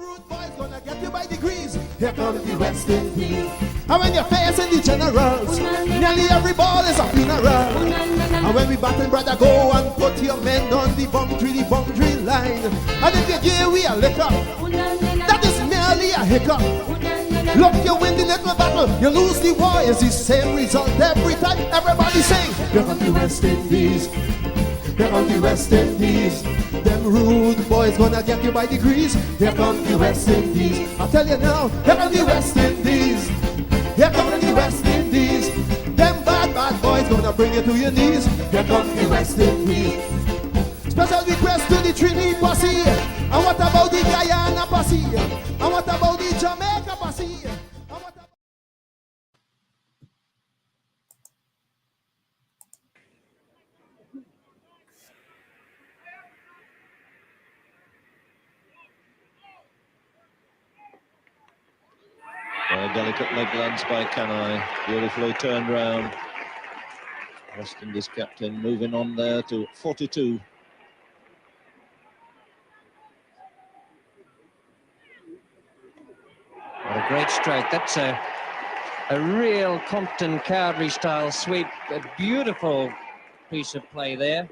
rude boys gonna get you by degrees. Here comes the West Indies. And when you're facing the generals, nearly every ball is a funeral. And when we battle, brother, go and put your men on the boundary line. And if you give we a liquor, that is merely a hiccup. Look, you win the little battle, you lose the war. It's the same result every time. Everybody sing. Here comes the West Indies. Here come the West Indies. Them rude boys gonna get you by degrees. Here come the West Indies. I tell you now, here come the West Indies. Here come the West Indies. Them bad boys gonna bring you to your knees. Here come the West Indies. Special request to the Trinity posse. And what about the Guyana posse? And what about the Jamaica posse? Delicate leg lands by Canai, beautifully turned round. West Indies captain moving on there to 42. What a great stroke. That's a real Compton Cowdery style sweep. A beautiful piece of play there.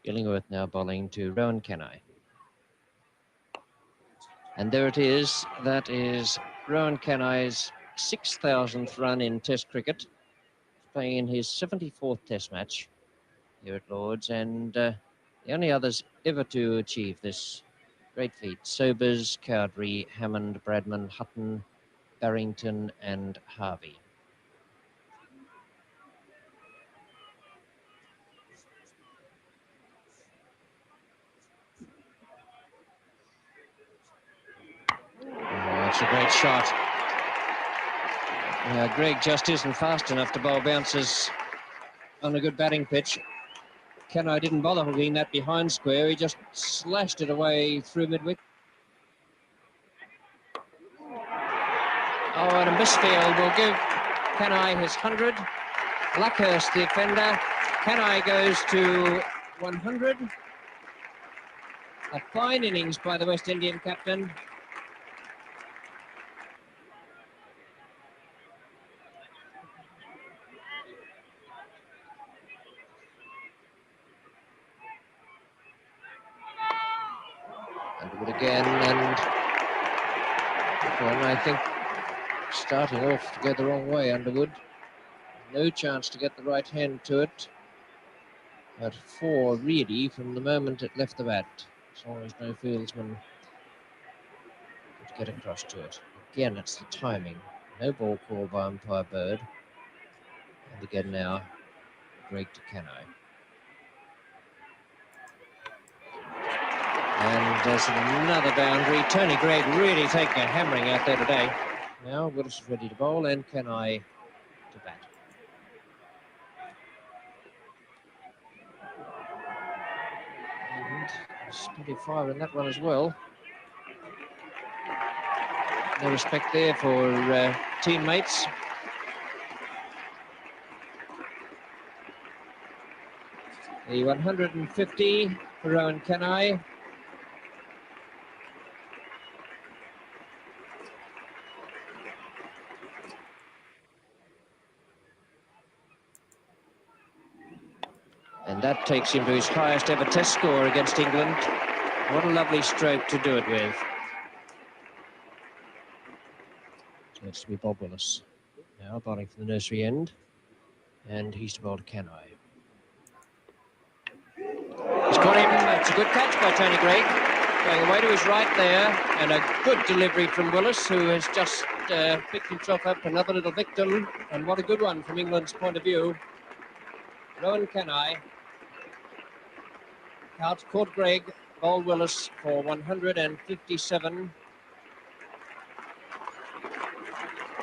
Illingworth now bowling to Rowan Kenai. And there it is. That is Rowan Kenai's 6,000th run in Test cricket, playing in his 74th Test match here at Lord's, and the only others ever to achieve this great feat: Sobers, Cowdery, Hammond, Bradman, Hutton, Barrington and Harvey. It's a great shot. Greg just isn't fast enough to bowl bounces on a good batting pitch. Kenai didn't bother hooking that behind square. He just slashed it away through mid-wicket. Oh, and a misfield will give Kenai his 100. Luckhurst, the defender. Kenai goes to 100. A fine innings by the West Indian captain. Underwood again, and well, I think starting off to go the wrong way, Underwood. No chance to get the right hand to it. But 4 really from the moment it left the bat, as long as no fieldsman could get across to it. Again, it's the timing. No ball call by umpire Bird. And again now, Greg to Kenai. And there's another boundary. Tony Gregg really taking a hammering out there today. Now Willis is ready to bowl, and Kenai to bat. And there's plenty of fire in that one as well. No respect there for teammates. The 150 for Rowan Kenai. And that takes him to his highest ever Test score against England. What a lovely stroke to do it with. So it's to be Bob Willis now bowling from the nursery end, and he's to bowl to Kenai. He's got him. It's a good catch by Tony Gregg. Going away to his right there, and a good delivery from Willis, who has just picked himself up another little victim, and what a good one from England's point of view. Rowan Kenai out, caught Gregg, bowled Willis for 157.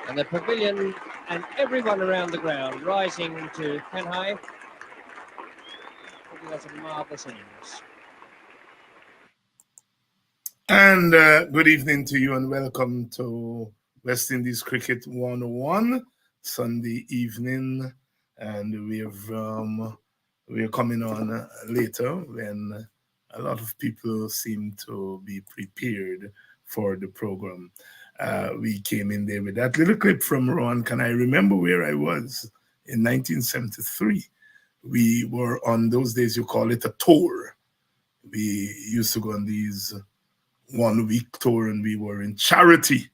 And the pavilion and everyone around the ground rising to Kenai. It was a marvellous innings. And good evening to you and welcome to West Indies Cricket 101, Sunday evening. And we have we're coming on later when a lot of people seem to be prepared for the program. We came in there with that little clip from Ron. Can I remember where I was in 1973? We were on those days, you call it a tour. We used to go on these 1 week tour, and we were in Charity.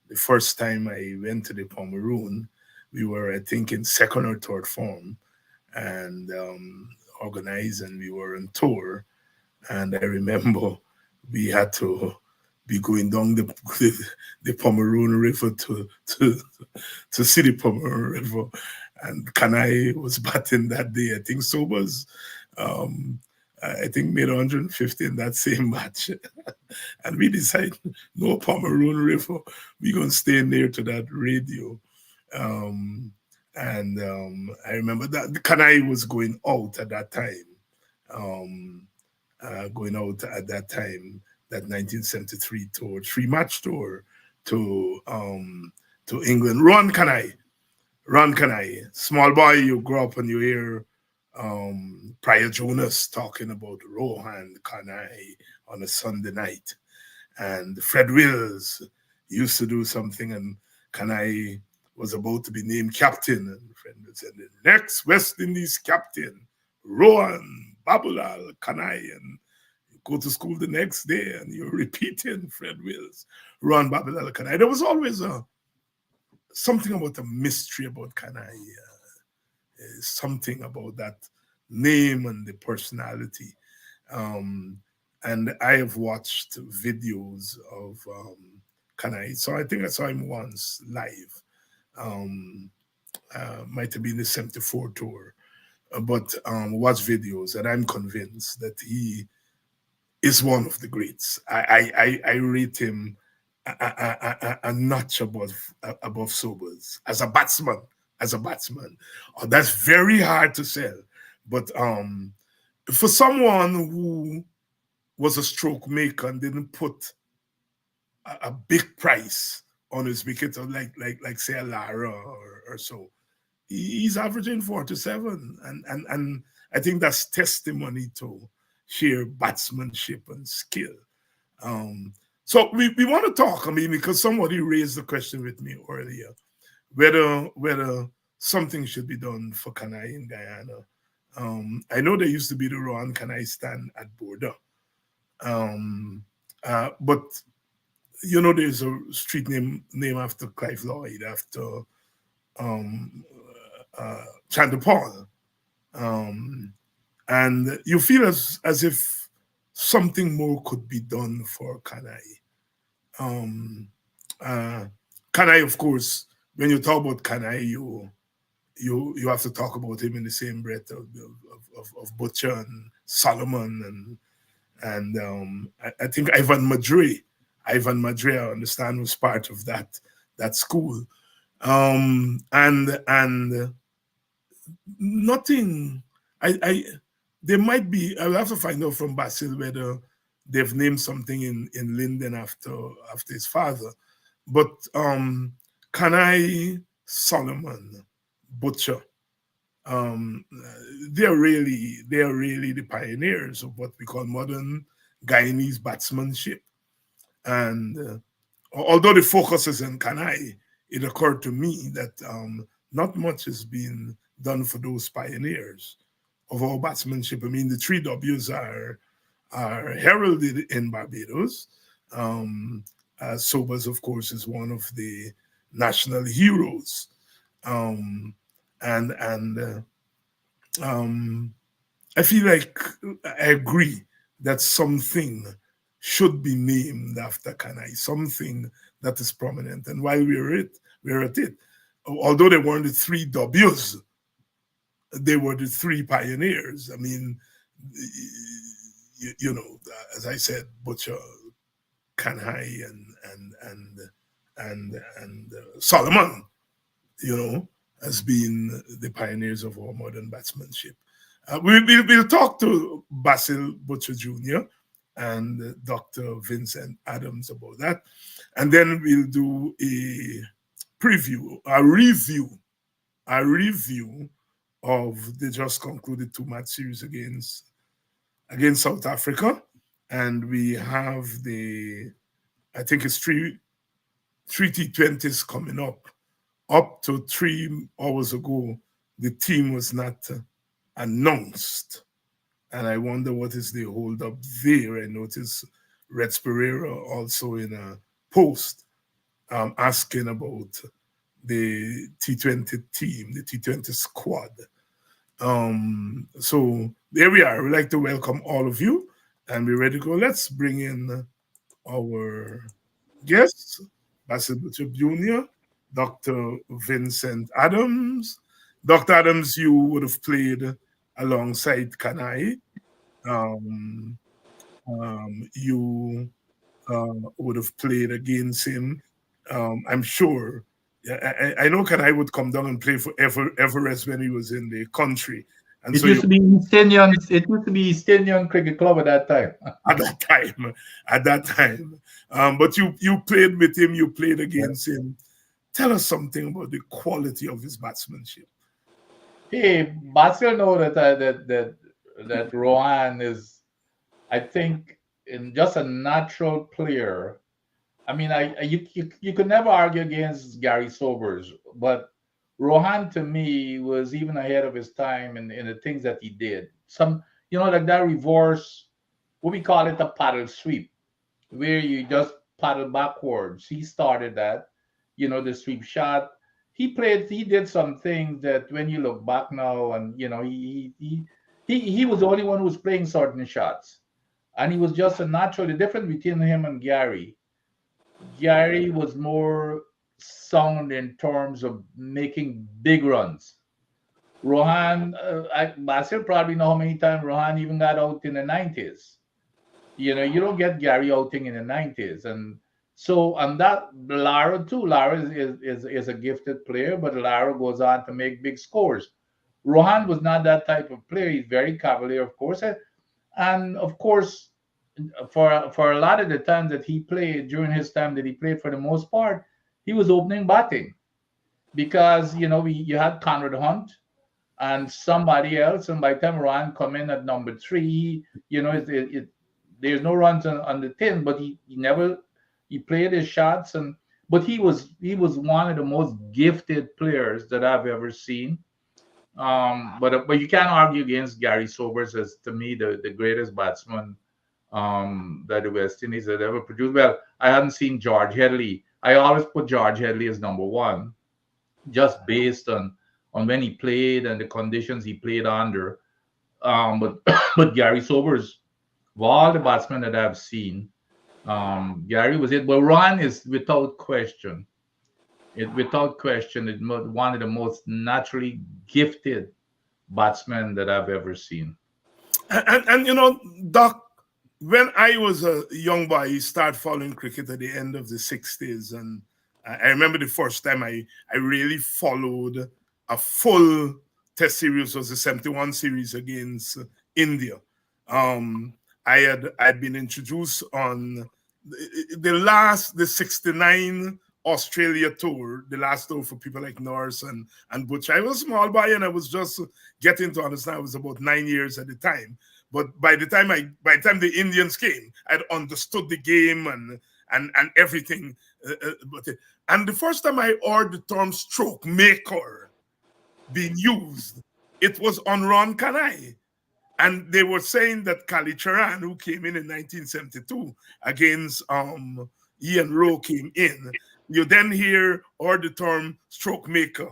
The first time I went to the Pomeroon, we were, I think, in second or third form, and organized, and we were on tour. And I remember we had to be going down the Pomeroon River to see the Pomeroon River. And Kanai was batting that day. I think Sobers, I think, made 150 in that same match. And we decided, no Pomeroon River, we're going to stay near to that radio. I remember that Kanai was going out at that time. That 1973 tour, 3-match tour to England. Ron Kanai, small boy, you grow up and you hear Prior Jonas talking about Rohan Kanai on a Sunday night. And Fred Wills used to do something, and Kanai was about to be named captain. And Fred Wills said, the next West Indies captain, Rohan Babulal Kanai. And you go to school the next day and you're repeating Fred Wills, Rohan Babulal Kanai. There was always something about the mystery about Kanai. Something about that name and the personality. And I have watched videos of Kanai. So I think I saw him once live. Might have been the 74 tour. But watch videos, and I'm convinced that he is one of the greats. I rate him a notch above Sobers as a batsman. That's very hard to sell. But for someone who was a stroke maker and didn't put a big price on his wicket, or like say a Lara or so, he's averaging 47, and I think that's testimony to sheer batsmanship and skill. So we want to talk. I mean, because somebody raised the question with me earlier, whether something should be done for Kanai in Guyana. I know there used to be the Rohan Kanai stand at Border, but there's a street named after Clive Lloyd, after Chandapal, and you feel as if something more could be done for Kanai. Kanai, of course, when you talk about Kanai, you have to talk about him in the same breath of Butcher and Solomon and I think Ivan Madre, I understand, was part of that school. And nothing. There might be. I'll have to find out from Basil whether they've named something in Linden after his father. But Kanai, Solomon, Butcher, they are really the pioneers of what we call modern Guyanese batsmanship. And although the focus is in Kanai, it occurred to me that not much has been done for those pioneers of our batsmanship. I mean, the 3 W's are heralded in Barbados. Sobers, of course, is one of the national heroes. I feel like I agree that something should be named after Kanai, something that is prominent. And while we're at it, although they weren't the 3 W's, they were the 3 pioneers. I mean, as I said, Butcher, Kanai, and Solomon, has been the pioneers of our modern batsmanship. We'll talk to Basil Butcher Jr. and Dr. Vincent Adams about that. And then we'll do a review of the just concluded 2-match series against South Africa, and we have I think it's three T20s coming up. Up to 3 hours ago, the team was not announced, and I wonder what is the hold up there. I noticed Red Pereira also in a post asking about the T20 team, the T20 squad. So there we are. We'd like to welcome all of you, and we're ready to go. Let's bring in our guests, Basil Jr., Dr. Vincent Adams. Dr. Adams, you would have played alongside Kanai. Um, you would have played against him. I'm sure. I know Kanai would come down and play for Everest when he was in the country. And it so used to be East Indian Cricket Club at that time. At that time. But you played with him, you played against him. Tell us something about the quality of his batsmanship. Hey, Basil know that Rohan is, I think, in just a natural player. I mean, you could never argue against Gary Sobers, but Rohan to me was even ahead of his time in the things that he did. Some, like that reverse, what we call it, a paddle sweep, where you just paddle backwards. He started that, the sweep shot. He did some things that when you look back now, and he was the only one who was playing certain shots, and he was just a natural. The difference between him and Gary was more sound in terms of making big runs. Rohan, Basil probably know how many times Rohan even got out in the 90s. You don't get Gary outing in the 90s. And so, and that Lara too. Lara is a gifted player, but Lara goes on to make big scores. Rohan was not that type of player. He's very cavalier, of course. And of course, for a lot of the time that he played, during his time that he played, for the most part, he was opening batting, because you had Conrad Hunt and somebody else, and by the time Rohan come in at number 3, there's no runs on the tin, but he played his shots, but he was one of the most gifted players that I've ever seen. But you can't argue against Gary Sobers as, to me, the greatest batsman that the West Indies had ever produced. Well, I hadn't seen George Headley. I always put George Headley as number 1, just based on when he played and the conditions he played under. But but Gary Sobers, of all the batsmen that I've seen, Gary was it. But Ron is without question, one of the most naturally gifted batsmen that I've ever seen. And Doc, when I was a young boy, I started following cricket at the end of the 60s. And I remember the first time I really followed a full test series was the 71 series against India. I'd been introduced on the 69 Australia tour, the last tour for people like Norris and Butch. I was a small boy and I was just getting to understand. I was about 9 years at the time. But by the time the Indians came, I'd understood the game and everything. And the first time I heard the term stroke maker being used, it was on Ron Kanai. And they were saying that Kali Charan, who came in 1972 against Ian Rowe, came in. You then hear the term stroke maker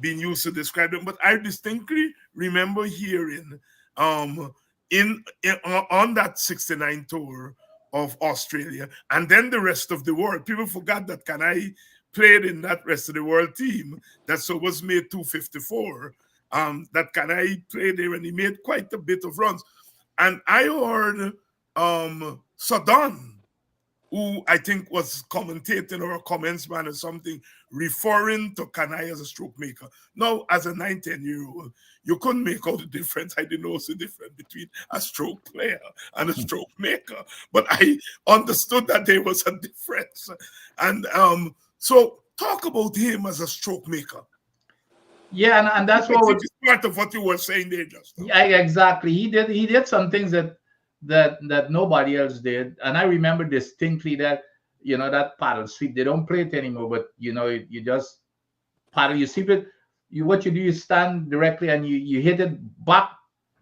being used to describe them. But I distinctly remember hearing on that 69 tour of Australia, and then the rest of the world. People forgot that Kanai played in that rest of the world team that was made 254. That Kanai played there, and he made quite a bit of runs. And I heard Sadan, who I think was commentating or a comments man or something, referring to Kanai as a stroke maker. Now, as a 9-10-year-old, you couldn't make out the difference. I didn't know the difference between a stroke player and a stroke maker. But I understood that there was a difference. And so talk about him as a stroke maker. Yeah, and that's I what think was, it's part of what you were saying there just now. yeah, exactly. He did some things that nobody else did, and I remember distinctly that, that paddle sweep. They don't play it anymore, but you just paddle. You sweep it. What you do, you stand directly and you hit it back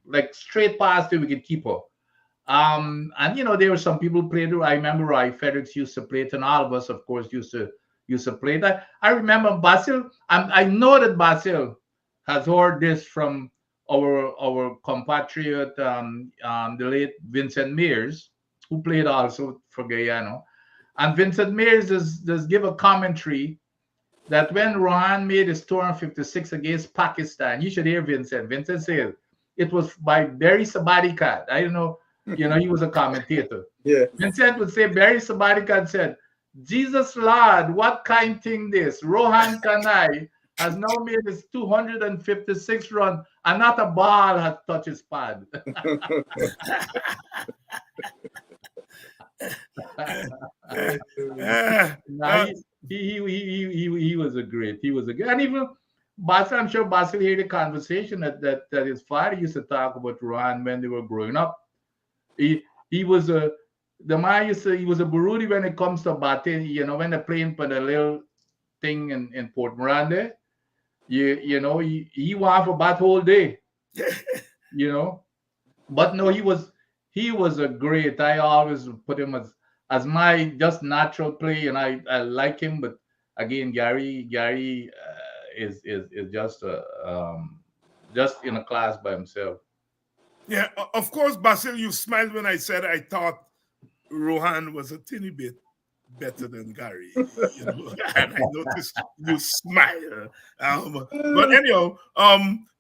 like straight past the wicket keeper. And there were some people who played it. I remember Roy Fredericks used to play it, and all of us, of course, used to play it. I remember Basil. I know that Basil has heard this from our compatriot, the late Vincent Mears, who played also for Guyana. And Vincent Mears does give a commentary that when Rohan made his 256 against Pakistan, you should hear Vincent. Vincent said it was by Barry Sabadikat. I don't know, he was a commentator. Yes. Vincent would say Barry Sabadikat said, Jesus Lord, what kind thing this? Rohan Kanai has now made his 256 run and not a ball has touched his pad. Nah, Uh, he was a great. He was a great. And even Basil, I'm sure Basil heard the conversation that his father used to talk about Rohan when they were growing up. He was a the man used to, he was a Burudi when it comes to batting. When they're playing for the little thing in Port Miranda, he went for bat whole day. You know, but no, he was a great. I always put him as my just natural play, and I like him. But again, Gary is just in a class by himself. yeah, of course, Basil, you smiled when I said I thought Rohan was a teeny bit better than Gary, and I noticed you smile. But anyhow,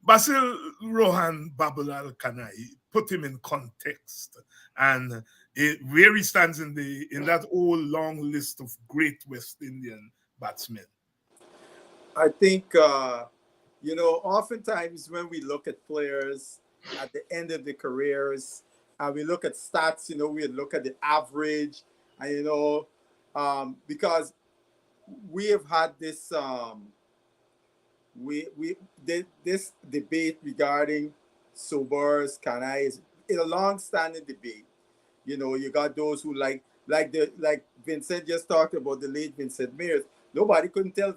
Basil Rohan Babulal Kanai, put him in context, and where he stands in that old long list of great West Indian batsmen. I think, oftentimes when we look at players at the end of their careers and we look at stats, we look at the average, and, because we have had this, this debate regarding Sobers, Kanai is a long-standing debate. You got those who like Vincent just talked about the late Vincent Mears. Nobody couldn't tell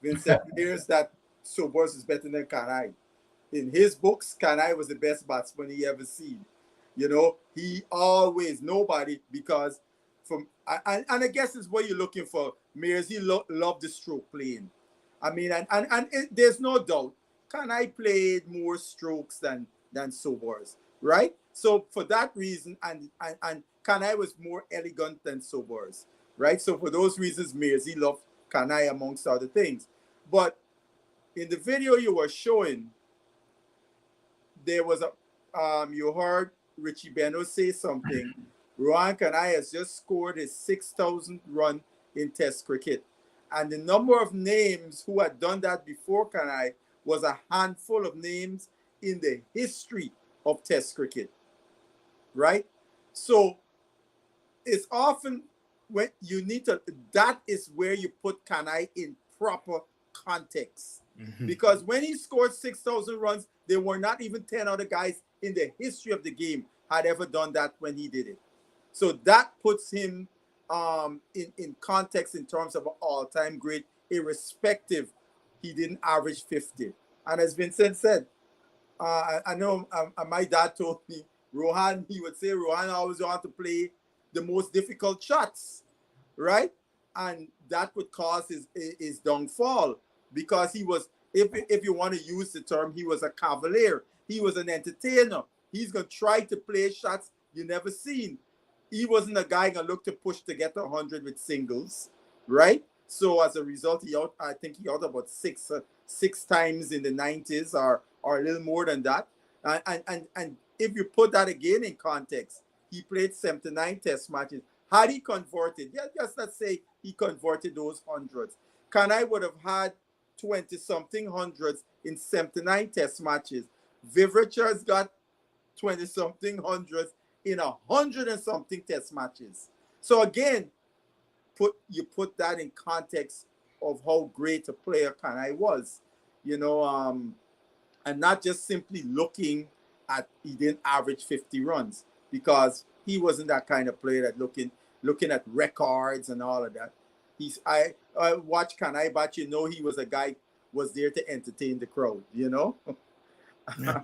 Vincent Mears that Sobers is better than Kanai. In his books, Kanai was the best batsman he ever seen. He always, nobody, because and I guess it's what you're looking for. Mears, he loved the stroke playing. I mean, there's no doubt, Kanai played more strokes than Sobers, right? So for that reason, and Kanai was more elegant than Sobers, right? So for those reasons, Mears, he loved Kanai amongst other things. But in the video you were showing, there was you heard Richie Beno say something. Rohan Kanai has just scored his 6,000th run in Test cricket. And the number of names who had done that before Kanai was a handful of names in the history of Test cricket, right? So it's often when you need to, that is where you put Kanai in proper context. Mm-hmm. Because when he scored 6,000 runs, there were not even 10 other guys in the history of the game had ever done that when he did it. So that puts him in context in terms of an all-time great, irrespective he didn't average 50. And as Vincent said, I know my dad told me, Rohan, he would say Rohan always wanted to play the most difficult shots, right? And that would cause his downfall, because he was, if you want to use the term, he was a cavalier. He was an entertainer. He's going to try to play shots you never seen. He wasn't a guy going to look to push to get 100 with singles, right? So as a result, I think he out about six times in the 90s or a little more than that. And if you put that again in context, he played 79 test matches. Had he converted, just let's say he converted those hundreds, Kanai would have had 20-something hundreds in 79 test matches. Viv Richards got 20-something hundreds in 100-and-something test matches. So again, put that in context of how great a player Kanai was. you know, and not just simply looking at he didn't average 50 runs, because he wasn't that kind of player that looking at records and all of that. I watch Kanai, but you know he was a guy was there to entertain the crowd, you know. Yeah.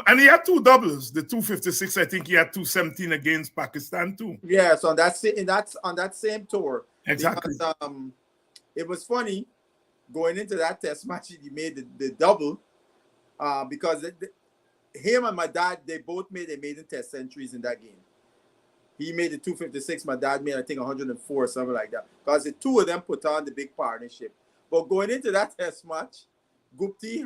And he had two doubles. The 256, I think he had 217 against Pakistan too. Yes, on that same tour. Exactly. Because it was funny going into that test match. He made the double because him and my dad, they both made their maiden test centuries in that game. He made the 256. My dad made, I think, 104 or something like that. Because the two of them put on the big partnership. But going into that test match, Gupti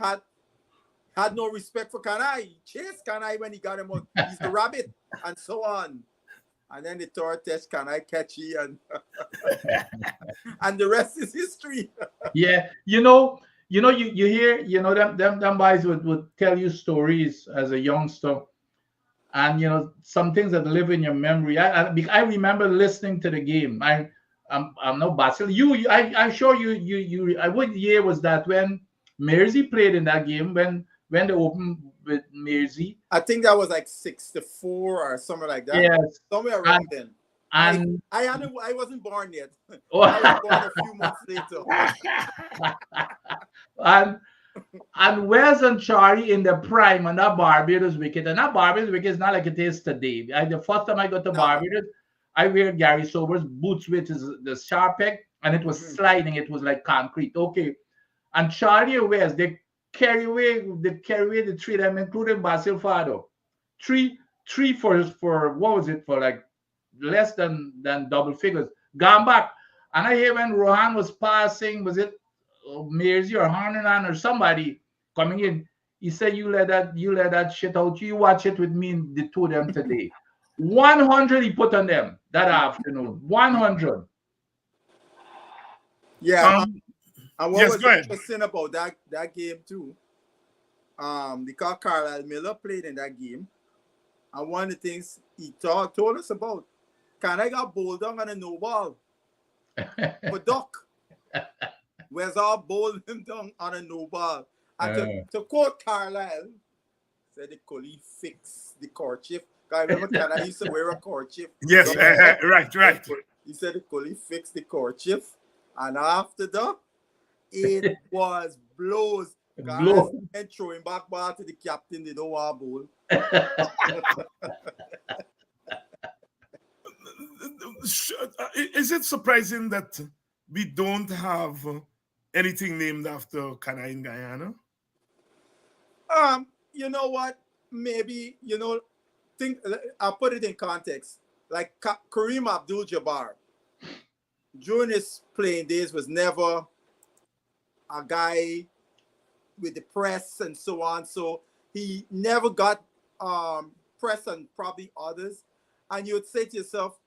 had no respect for Kanai. He chased Kanai when he got him out. He's the rabbit, and so on. And then the third test, Kanai catchy, and and the rest is history. Yeah, you hear, them boys would tell you stories as a youngster, and some things that live in your memory. I remember listening to the game. I'm no Basil. I'm sure you. What year was that when Mersey played in that game when they opened with Mersey? I think that was like 64 or something like that. Yes, Somewhere around then. and I wasn't born yet. Oh. I was born a few months later. and Wes and Charlie in the prime on that Barbados wicket. And that Barbados wicket is not like it is today. The first time I got to Barbados, I wear Gary Sober's boots, which is the sharp peg, and it was sliding. It was like concrete. Okay. And Charlie and Wes, they carry away the three of them, including Basil Fado. Three for what was it, for like less than double figures. Gone back. And I hear when Rohan was passing, was it Mersey or Harnanan or somebody coming in, he said, you let that shit out. You watch it with me and the two of them today. 100 he put on them that afternoon. 100. Yeah. And what yes, was interesting about that game too, because Carlisle Miller played in that game, and one of the things he told us about, Kanai got bowled down on a no ball for duck. Where's all bowled him down on a no ball. And to quote Carlisle, said the Collie fix the kerchief. I remember Kanai used to wear a kerchief. Yes, right. He said the Collie fixed the kerchief, and after that, it was blows. And throwing back ball to the captain, they don't want bowl. Is it surprising that we don't have anything named after Kanai in Guyana? You know what? Maybe, I'll put it in context. Like Kareem Abdul-Jabbar, during his playing days, was never a guy with the press and so on. So he never got press and probably others. And you would say to yourself,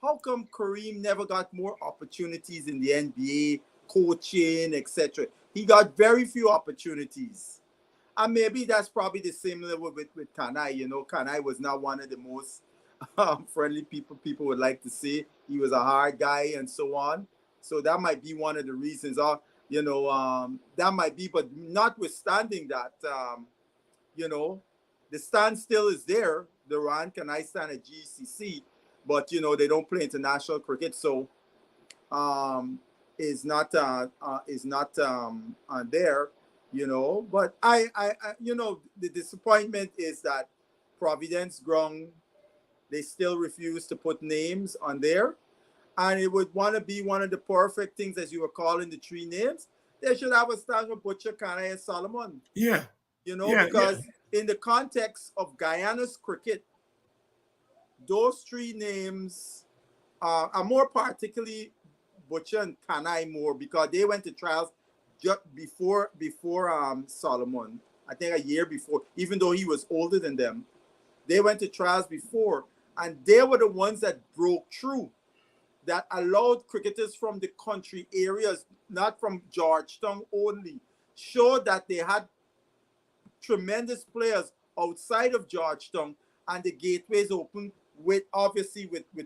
how come Kareem never got more opportunities in the NBA, coaching, etc.? He got very few opportunities. And maybe that's probably the same level with Kanai. Kanai was not one of the most friendly people would like to say. He was a hard guy and so on. So that might be one of the reasons. That might be, but notwithstanding that, the stand still is there. The Ron Kanai stand at GCC, but they don't play international cricket, so is not there. But I the disappointment is that Providence Ground, they still refuse to put names on there. And it would want to be one of the perfect things, as you were calling the three names. They should have a stand with Butcher, Kanai, and Solomon. Yeah. Because in the context of Guyana's cricket, those three names are more particularly Butcher and Kanai more, because they went to trials just before Solomon. I think a year before, even though he was older than them. They went to trials before, and they were the ones that broke through, that allowed cricketers from the country areas, not from Georgetown only, showed that they had tremendous players outside of Georgetown, and the gateways open with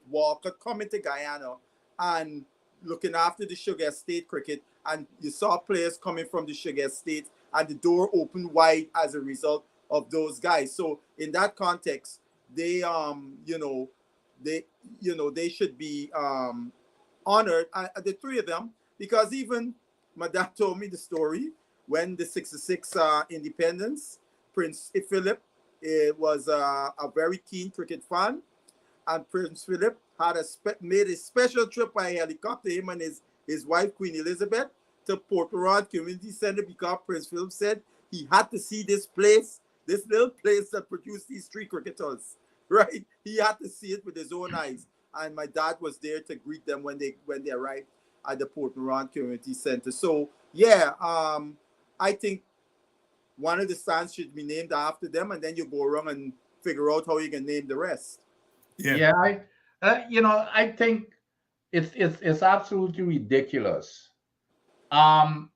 Walker coming to Guyana and looking after the Sugar State cricket. And you saw players coming from the Sugar State and the door opened wide as a result of those guys. So in that context, they they they should be honored, the three of them, because even my dad told me the story when the 66 independence, Prince Philip was a very keen cricket fan, and Prince Philip had made a special trip by helicopter, him and his wife Queen Elizabeth, to Port Royal Community Center, because Prince Philip said he had to see this place, this little place that produced these three cricketers, right? He had to see it with his own eyes, and my dad was there to greet them when they arrived at the Port Royal Community Center. So yeah, I think one of the stands should be named after them, and then you go around and figure out how you can name the rest. Yeah, I think it's absolutely ridiculous. And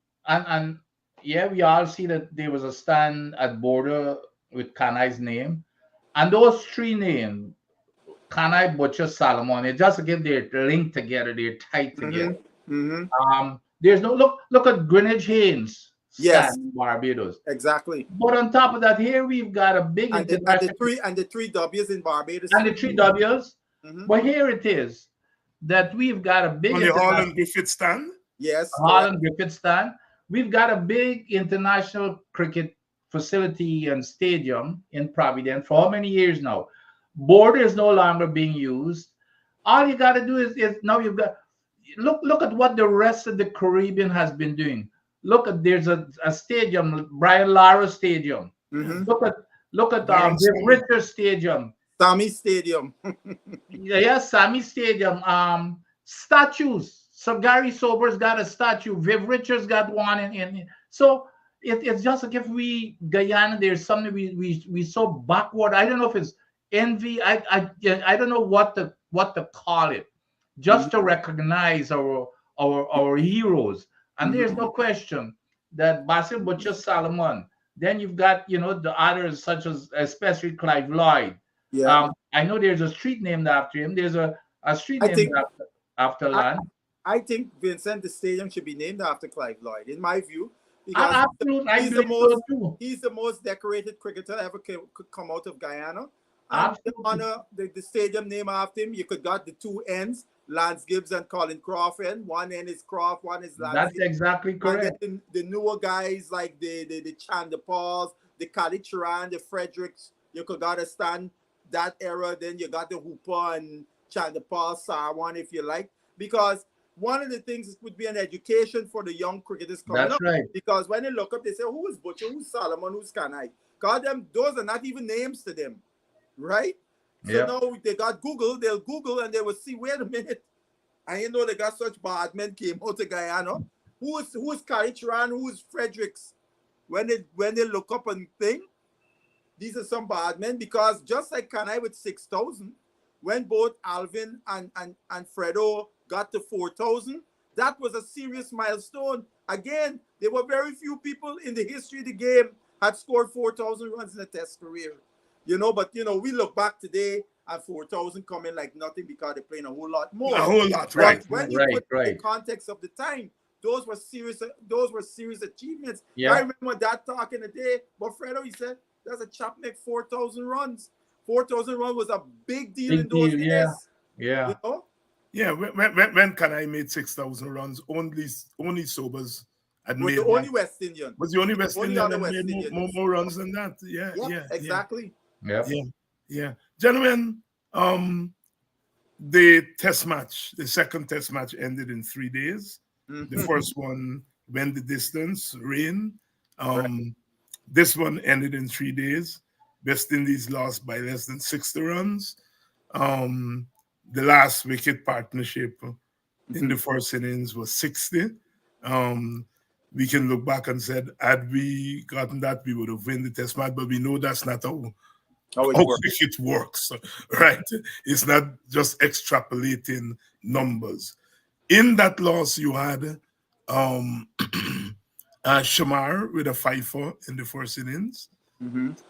yeah, we all see that there was a stand at border with Kanai's name, and those three names, Kanai, Butcher, Salomon, it just again they're linked together, they're tied together. There's no look at Greenwich Haynes stand in Barbados. Exactly. But on top of that, here we've got a big and the three W's in Barbados. And the three W's. But here it is that we've got a big on the Holland Griffith stand. Yes, Holland Griffith stand. We've got a big international cricket facility and stadium in Providence for how many years now? Border is no longer being used. All you got to do is now you've got look at what the rest of the Caribbean has been doing. Look at there's a stadium, Brian Lara Stadium. Look at Richard Stadium, Sammy Stadium. Sammy Stadium. Statues. So Gary Sober's got a statue. Viv Richards got one in. So it's just like if we Guyana, there's something we so backward. I don't know if it's envy. I don't know what to call it. Just to recognize our heroes. And there's no question that Basil Butcher Salomon. Then you've got the others such as especially Clive Lloyd. Yeah. I know there's a street named after him. There's a street named after land. I think, Vincent, the stadium should be named after Clive Lloyd, in my view, because he's the most decorated cricketer ever come out of Guyana. And to honor the stadium name after him, you could got the two ends, Lance Gibbs and Colin Croft end. One end is Croft, one is Lance That's Gibbs. exactly correct. And the newer guys like the Chanda Pauls, the Khalid Charan, the Fredericks, you could got to stand that era. Then you got the Hooper and Chanda Paul, Sarwan, if you like. Because one of the things would be an education for the young cricketers coming up. Right. Because when they look up, they say, who is Butcher, who's Solomon, who's Kanai? God, those are not even names to them, right? So now they got Google, they'll Google and they will see, wait a minute. And they got such bad men came out to Guyana. Who is Karicharan, who is Fredericks? When they look up and think, these are some bad men, because just like Kanai with 6,000, when both Alvin and Fredo got to 4,000, that was a serious milestone. Again, there were very few people in the history of the game had scored 4,000 runs in a test career. But we look back today and 4,000 coming like nothing because they're playing a whole lot more. A whole lot, right? But when you put the context of the time, those were serious achievements. Yeah. I remember that talk in the day, but Fredo, he said, there's a chap make 4,000 runs. 4,000 runs was a big deal in those days. Yeah. Yeah, when Kanai made 6,000 runs, only Sobers had made the only West Indian. Was the only West Indian that made more runs than that. Yeah, exactly. Yeah. Gentlemen, the test match, the second test match ended in 3 days. The first one went the distance, rain. This one ended in 3 days. West Indies lost by less than 60 runs. The last wicket partnership in the first innings was 60. We can look back and said, had we gotten that, we would have won the test match, but we know that's not how cricket works, right? It's not just extrapolating numbers. In that loss, you had Shamar with a 5-4 in the first innings,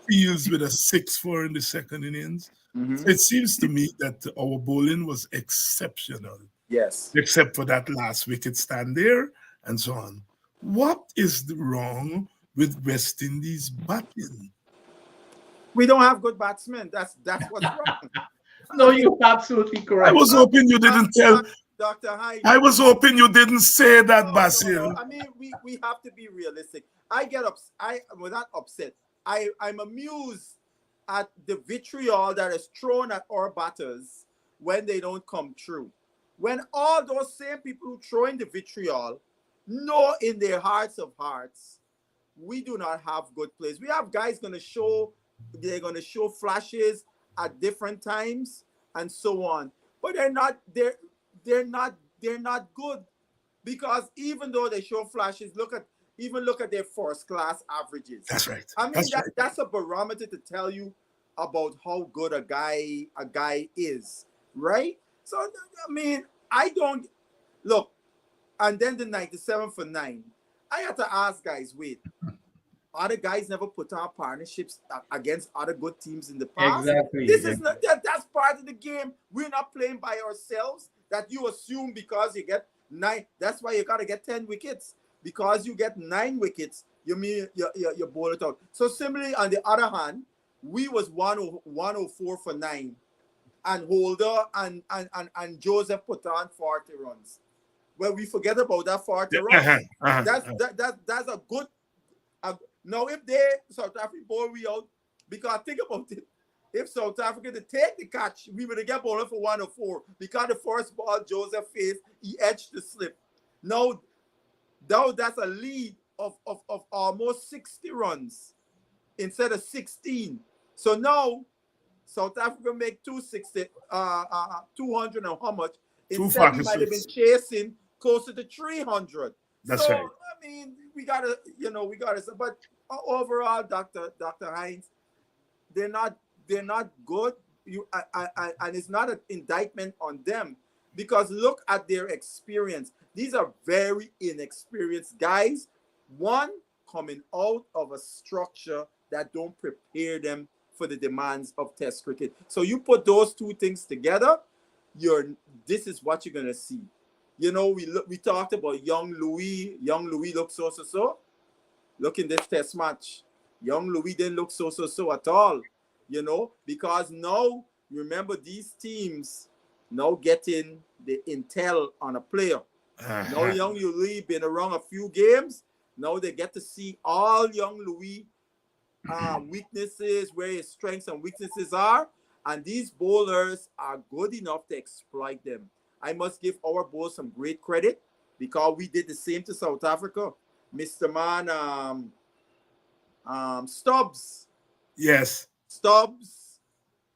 Fields with a 6-4 in the second innings. So it seems to me that our bowling was exceptional. Yes. Except for that last wicket stand there and so on. What is wrong with with West Indies batting. We don't have good batsmen. That's what's wrong. No, you're absolutely I correct. was hoping you didn't tell. Dr. Hyde. I was hoping you didn't say that, No. Basil. I mean, we have to be realistic. I get well, not upset. I'm amused at the vitriol that is thrown at our batters when they don't come true. When all those same people who throw in the vitriol know in their hearts of hearts, we do not have good players. We have guys they're gonna show flashes at different times and so on. But they're not good, because even though they show flashes, look at their first class averages. That's right. I mean, that's a barometer to tell you about how good a guy is, right? So I mean, I don't look. And then the 97 for 9. I had to ask guys, wait, other guys never put on partnerships against other good teams in the past? Exactly. This is not that's part of the game. We're not playing by ourselves. That you assume because you get 9, that's why you gotta get 10 wickets. Because you get 9 wickets, you mean you bowl it out. So similarly, on the other hand, we was 104 for 9, and Holder and Joseph put on 40 runs. Well, we forget about that 40 runs. That's a good. Now, if South Africa bowl we out, because think about it, if South Africa to take the catch, we would have got bowler for 104, because the first ball Joseph faced, he edged the slip. Now that's a lead of almost 60 runs instead of 16. So now South Africa make 260, 200 and how much? Instead, he might have been chasing closer to 300. That's right. I mean, we gotta. But overall, Dr. Hines, they're not good. And it's not an indictment on them, because look at their experience. These are very inexperienced guys. One, coming out of a structure that don't prepare them for the demands of Test cricket. So you put those two things together, this is what you're gonna see. You know, we talked about young Louis. Young Louis looked so. Look in this Test match. Young Louis didn't look so at all. You know, because now, remember, these teams now getting the intel on a player. Now young Louis been around a few games. Now they get to see all young Louis weaknesses, where his strengths and weaknesses are. And these bowlers are good enough to exploit them. I must give our bowlers some great credit, because we did the same to South Africa. Mr. Man, Stubbs. Yes. Stubbs,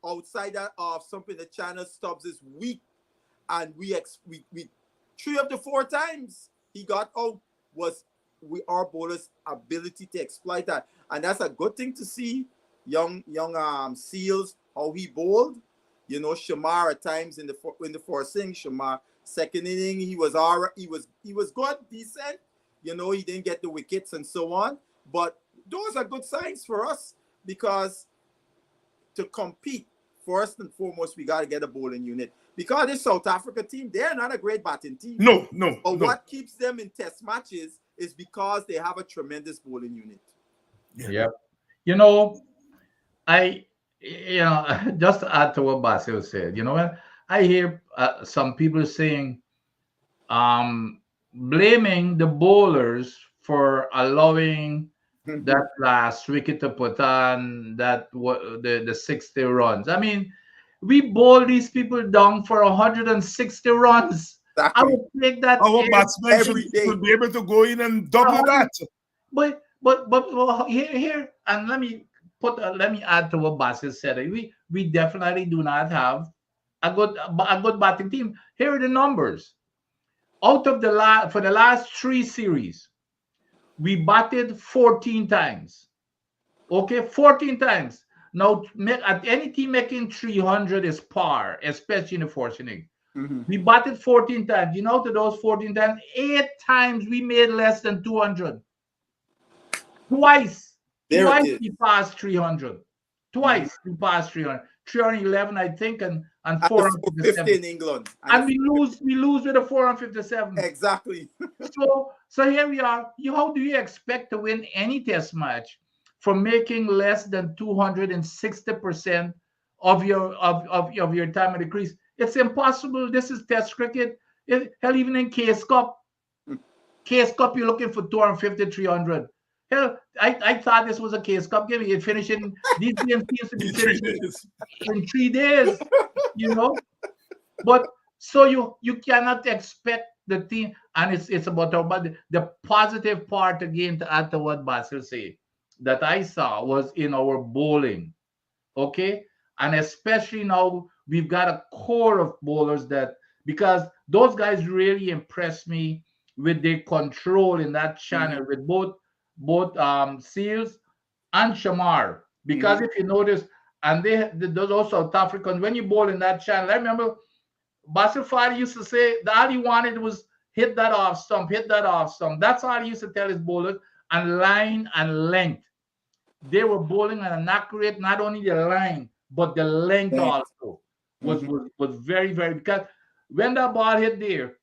outside that of something the channel, Stubbs is weak. And we 3 of the 4 times he got out was our bowlers' ability to exploit that. And that's a good thing to see. Young Seals, how he bowled. You know, Shamar at times in the first inning, Shamar second inning, he was good, decent. You know, he didn't get the wickets and so on. But those are good signs for us, because to compete, first and foremost, we got to get a bowling unit. Because this South Africa team, they're not a great batting team. No. But what keeps them in Test matches is because they have a tremendous bowling unit. Yep. You know, just to add to what Basil said, when I hear some people saying, blaming the bowlers for allowing that last wicket to put on the 60 runs. I mean, we bowl these people down for 160 runs. Exactly. I would take that Our batsmen should be able to go in and double that. But here, and let me add to what Basil said. We definitely do not have a good batting team. Here are the numbers. Out of for the last 3 series, we batted 14 times. Okay, 14 times. Now, at any team making 300 is par, especially in the fourth inning. Mm-hmm. We batted 14 times. To those 14 times, 8 times we made less than 200. Twice we passed 300. twice we passed 300, 311, I think, and And the 450 457. in England. And we lose with a 457. Exactly. So here we are. How do you expect to win any test match from making less than 260% of your time at the crease? It's impossible. This is test cricket. Hell, even in Case Cup, you're looking for 250, 300. Hell, I thought this was a Case Cup game. It finishing, these games seems to be finishing in 3 days, you know. But so you cannot expect the team, and it's about the positive part again, to add to what Basil say, that I saw was in our bowling. Okay, and especially now we've got a core of bowlers that, because those guys really impressed me with their control in that channel with both Seals and Shamar. Because if you notice, and those South Africans, when you bowl in that channel, I remember Basil Fadi used to say that all he wanted was hit that off stump, hit that off stump. That's all he used to tell his bowlers, and line and length. They were bowling at an accurate, not only the line, but the length also was very, very, because when that ball hit there,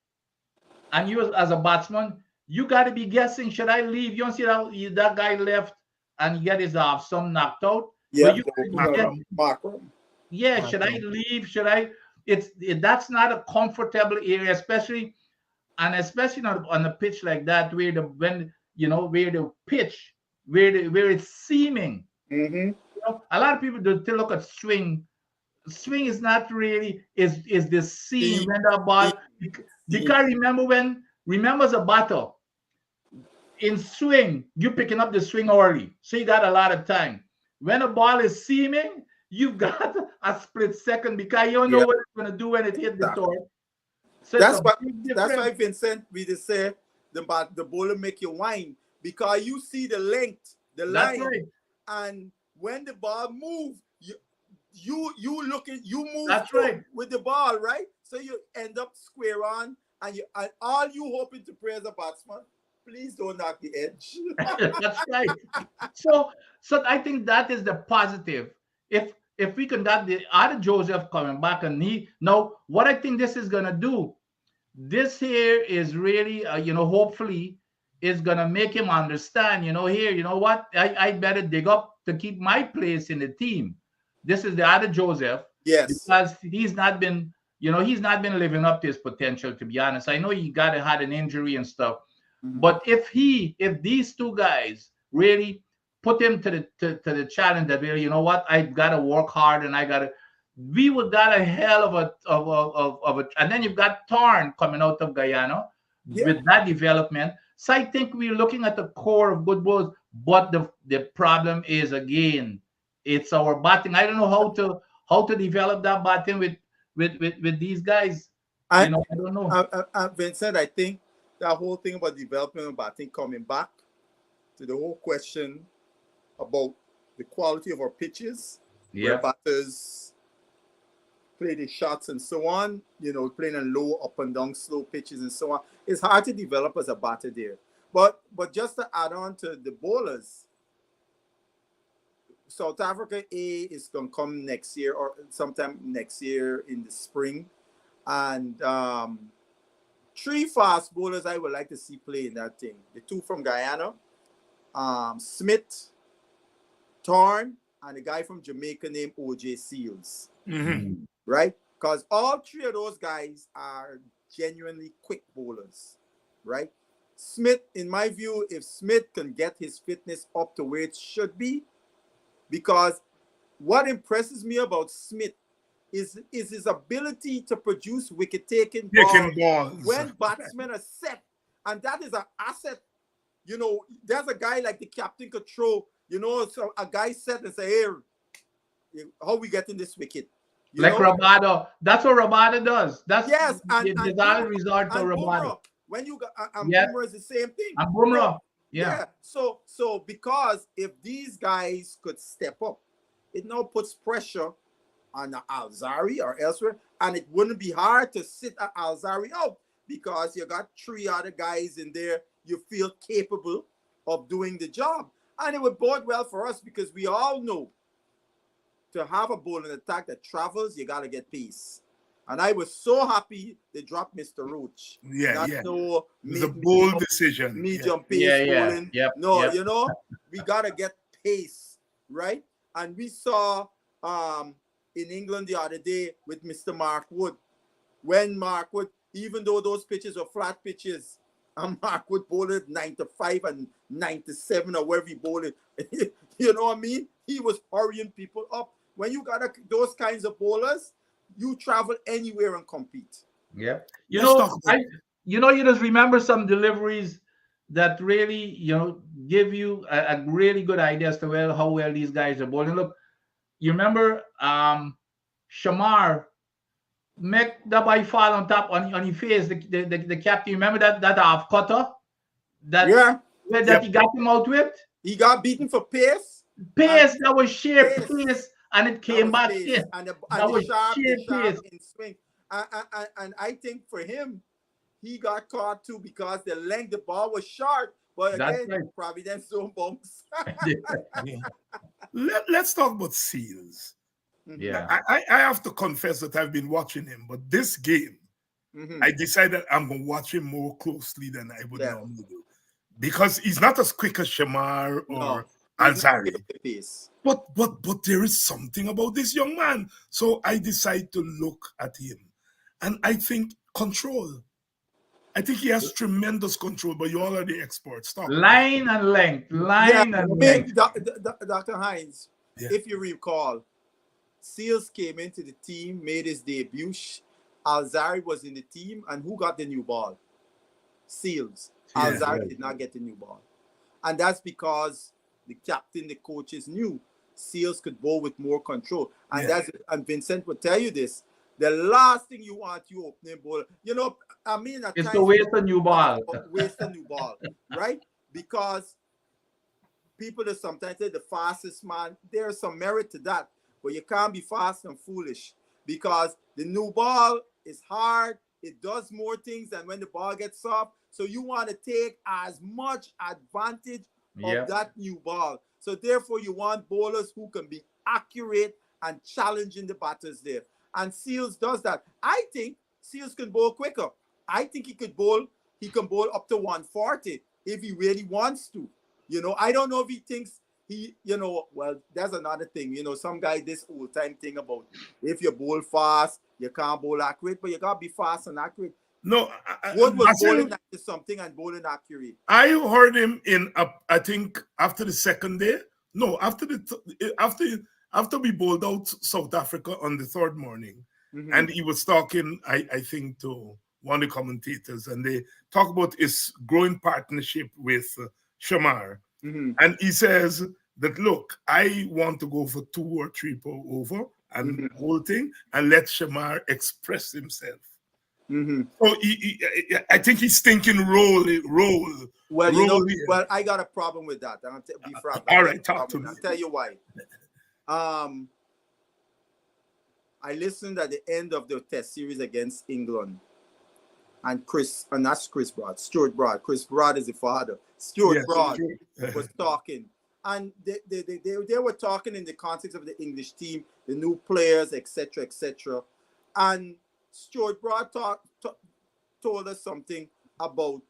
and you as a batsman, you got to be guessing, should I leave? You don't see that guy left and he get his off some knocked out. Yeah, yeah, should I leave? Should I? That's not a comfortable area, especially not on a pitch like that, where the pitch, where it's seaming. A lot of people do still look at swing. Swing is not really is the seam when the ball, because remember as a batter, in swing, you picking up the swing early, so you got a lot of time. When a ball is seaming, you've got a split second, because you don't know what it's going to do when it hit the door. So that's why Vincent, we just say the bowler make you whine, because you see the length, the line, right. And when the ball moves, you move right. with the ball, right? So you end up square on, and all you hoping to pray as a batsman, please don't knock the edge. That's right. So I think that is the positive. If we can get the other Joseph coming back, and now what I think this is gonna do, this here is really hopefully is gonna make him understand. What, I better dig up to keep my place in the team. This is the other Joseph. Yes. Because he's not been living up to his potential, to be honest. I know he had an injury and stuff. But if these two guys really put him to the challenge, that really, I've got to work hard, and we would got a hell of a, and then you've got Tarn coming out of Guyana with that development. So I think we're looking at the core of good bowlers, but the problem is, again, it's our batting. I don't know how to develop that batting with these guys. I don't know. Vincent, I think that whole thing about development of batting, coming back to the whole question about the quality of our pitches, where batters play the shots and so on, playing on low, up and down, slow pitches and so on. It's hard to develop as a batter there. But just to add on to the bowlers, South Africa A is going to come next year, or sometime next year in the spring. And 3 fast bowlers I would like to see play in that thing. The 2 from Guyana, Smith, Tarn, and a guy from Jamaica named O.J. Seals. Right? Because all 3 of those guys are genuinely quick bowlers. Right? Smith, in my view, if Smith can get his fitness up to where it should be, because what impresses me about Smith is his ability to produce wicket-taking balls when batsmen are set. And that is an asset. There's a guy like the captain could throw, so a guy set and say, hey, how we getting this wicket? Rabada. That's what Rabada does. That's and resort to Rabada. When you got Boomerang is the same thing. And Boomerang. Yeah. So because if these guys could step up, it now puts pressure on Alzari or elsewhere, and it wouldn't be hard to sit Alzari out, because you got 3 other guys in there you feel capable of doing the job. And it would bode well for us, because we all know to have a bowling attack that travels, you gotta get pace. And I was so happy they dropped Mr. Roach. Yeah, Not yeah. no It was a bold decision. medium Yeah, pace yeah. bowling. Yep. No, Yep. you know, we gotta get pace, right? And we saw in England the other day with Mr. Mark Wood, when Mark Wood, even though those pitches were flat pitches, and Mark Wood bowled it 95 and 97 or wherever he bowled it. You know what I mean? He was hurrying people up. When you got those kinds of bowlers, you travel anywhere and compete. Yeah. Let's talk about You just remember some deliveries that really, give you a really good idea as to how well these guys are bowling. Look, you remember Shamar make the boy fall on top on his face, the captain. Remember that half cutter that Yeah, that he got him out with? he got beaten for pace. Pace, that was sheer Pace. pace, and it That came was back pace. in. And That was sheer the sharp pace. in swing. And I think for him, he got caught too because the length, the ball was short. But That's again, right. Providence zone bounce. yeah. Let's talk about Seals. Yeah. I have to confess that I've been watching him, but this game, Mhm. I decided I'm going to watch him more closely than I would Yeah. normally do. Because he's not as quick as Shamar No, or he's not Alzari. the pace. But there is something about this young man. So I decide to look at him. And I think control. I think he has tremendous control, but you already experts. Talk. Line and length. Line and length. Dr. Hines, Yeah. if you recall, Seals came into the team, made his debut. Alzari was in the team, and who got the new ball? Seals. Yeah. Alzari did not get the new ball. And that's because the captain, the coaches knew Seals could bowl with more control. And and Vincent will tell you this. The last thing you want you opening bowler, at It's times, to waste a new ball. waste a new ball, right? Because people that sometimes say the fastest man, there's some merit to that, but you can't be fast and foolish because the new ball is hard. It does more things than when the ball gets soft. So you want to take as much advantage of that new ball. So therefore, you want bowlers who can be accurate and challenging the batters there. And Seals does that. I think Seals can bowl quicker. I think he can bowl up to 140 if he really wants to. I don't know if he thinks well, that's another thing. Some guy this old time thing about if you bowl fast, you can't bowl accurate, but you gotta be fast and accurate. No, Wood was bowling 90 something and bowling accurate. I heard him I think after the second day. No, after we bowled out South Africa on the third morning, and he was talking, I think, to one of the commentators, and they talk about his growing partnership with Shamar, and he says that, look, I want to go for 2 or 3 over and whole thing, and let Shamar express himself. So I think he's thinking role. Well, I got a problem with that. I'll be frank. All right, talk to me. I'll tell you why. I listened at the end of the Test series against England, and that's Chris Broad, Stuart Broad. Chris Broad is the father. Stuart Broad was talking, and they were talking in the context of the English team, the new players, etc., etc. And Stuart Broad told us something about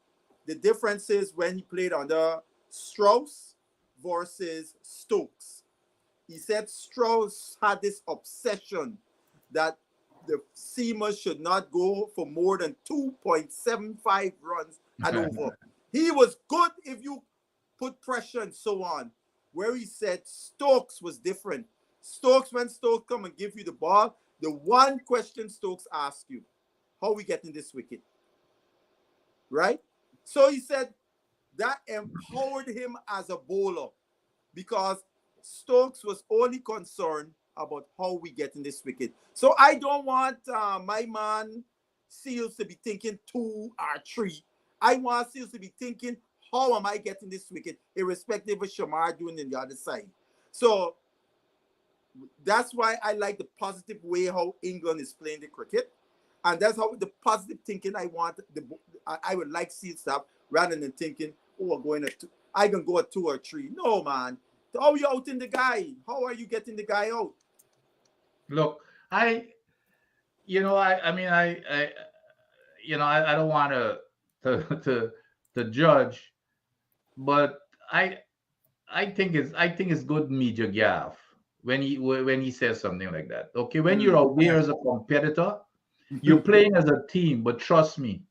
the differences when he played under Strauss versus Stokes. He said Strauss had this obsession that the seamers should not go for more than 2.75 runs and over. He was good if you put pressure and so on. Where he said Stokes was different. When Stokes come and give you the ball, the one question Stokes asks you, how we getting this wicket? Right? So he said that empowered him as a bowler because Stokes was only concerned about how we getting this wicket. So I don't want my man Seals to be thinking 2 or 3. I want Seals to be thinking, how am I getting this wicket, irrespective of Shamar doing in the other side. So that's why I like the positive way how England is playing the cricket. And that's how the positive thinking I want. I would like Seals to have, rather than thinking, I can go at 2 or 3. No, man. How are you outing the guy? How are you getting the guy out? Look, I, I mean, I don't want to to judge, but I I think it's good media gaff when he says something like that. Okay, when you're aware as a competitor, you're playing as a team, but trust me,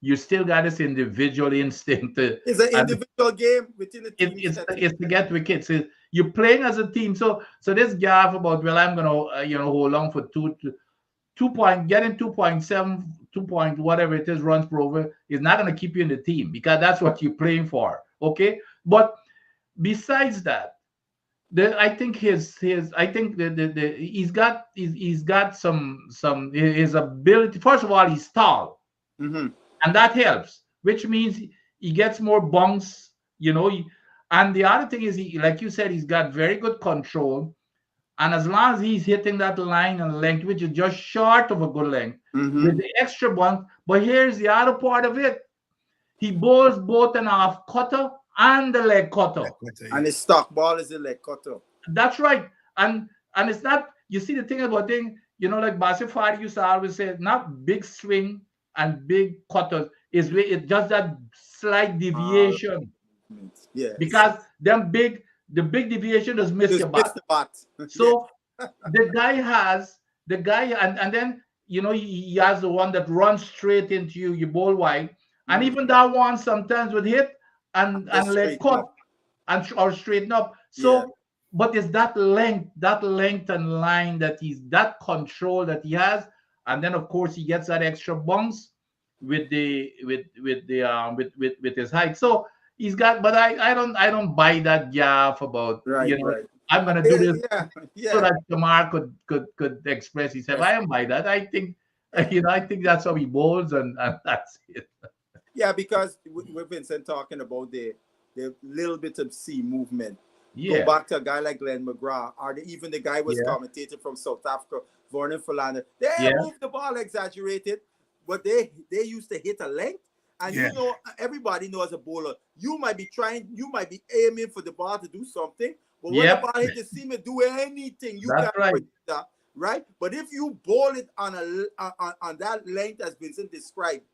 you still got this individual instinct It's an and individual game within the it, team it's setting. it's to get wickets. You're playing as a team, so this gaff about, well, I'm gonna hold on for 2 point, getting 2.7, 2 point whatever it is runs per over is not going to keep you in the team, because that's what you're playing for. Okay, but besides that, I think his I think the he's got some his ability. First of all, he's tall, Mm-hmm. and that helps, which means he gets more bunks. And the other thing is, like you said, he's got very good control. And as long as he's hitting that line and length, which is just short of a good length, Mm-hmm. with the extra bump. But here's the other part of it: he bowls both an half cutter and the leg cutter. And his stock ball is a leg cutter. That's right. And it's not, you see, the thing about thing, like Basil used to always say, not big swing and big cutters. It's just that slight Uh, deviation. yes. Because the big deviation does miss Just your miss bat. the bat. Yeah. So the guy, and then he has the one that runs straight into you, you bowl wide. And Mm-hmm. even that one sometimes would hit and Just let straighten cut up. or straighten up. Yeah. So, but it's that length and line, that control that he has. And then of course he gets that extra bounce with his height. So he's got, but I don't buy that gaff about, Right. Right. I'm gonna do Yeah. this Yeah. so Yeah. that Kamar could express himself. I don't buy that. I think I think that's how he bowls, and that's it. Yeah. Because with Vincent talking about the little bit of sea movement. Go Yeah, back to a guy like Glenn McGrath, or even the guy was yeah, commentating from South Africa, Vernon Philander. They yeah. moved the ball exaggerated, but they used to hit a length. And Yeah. everybody knows, as a bowler, you might be aiming for the ball to do something, but when the Yep, ball hit the seam and do anything, you that's can't right. predict that, right? But if you bowl it on that length as Vincent described,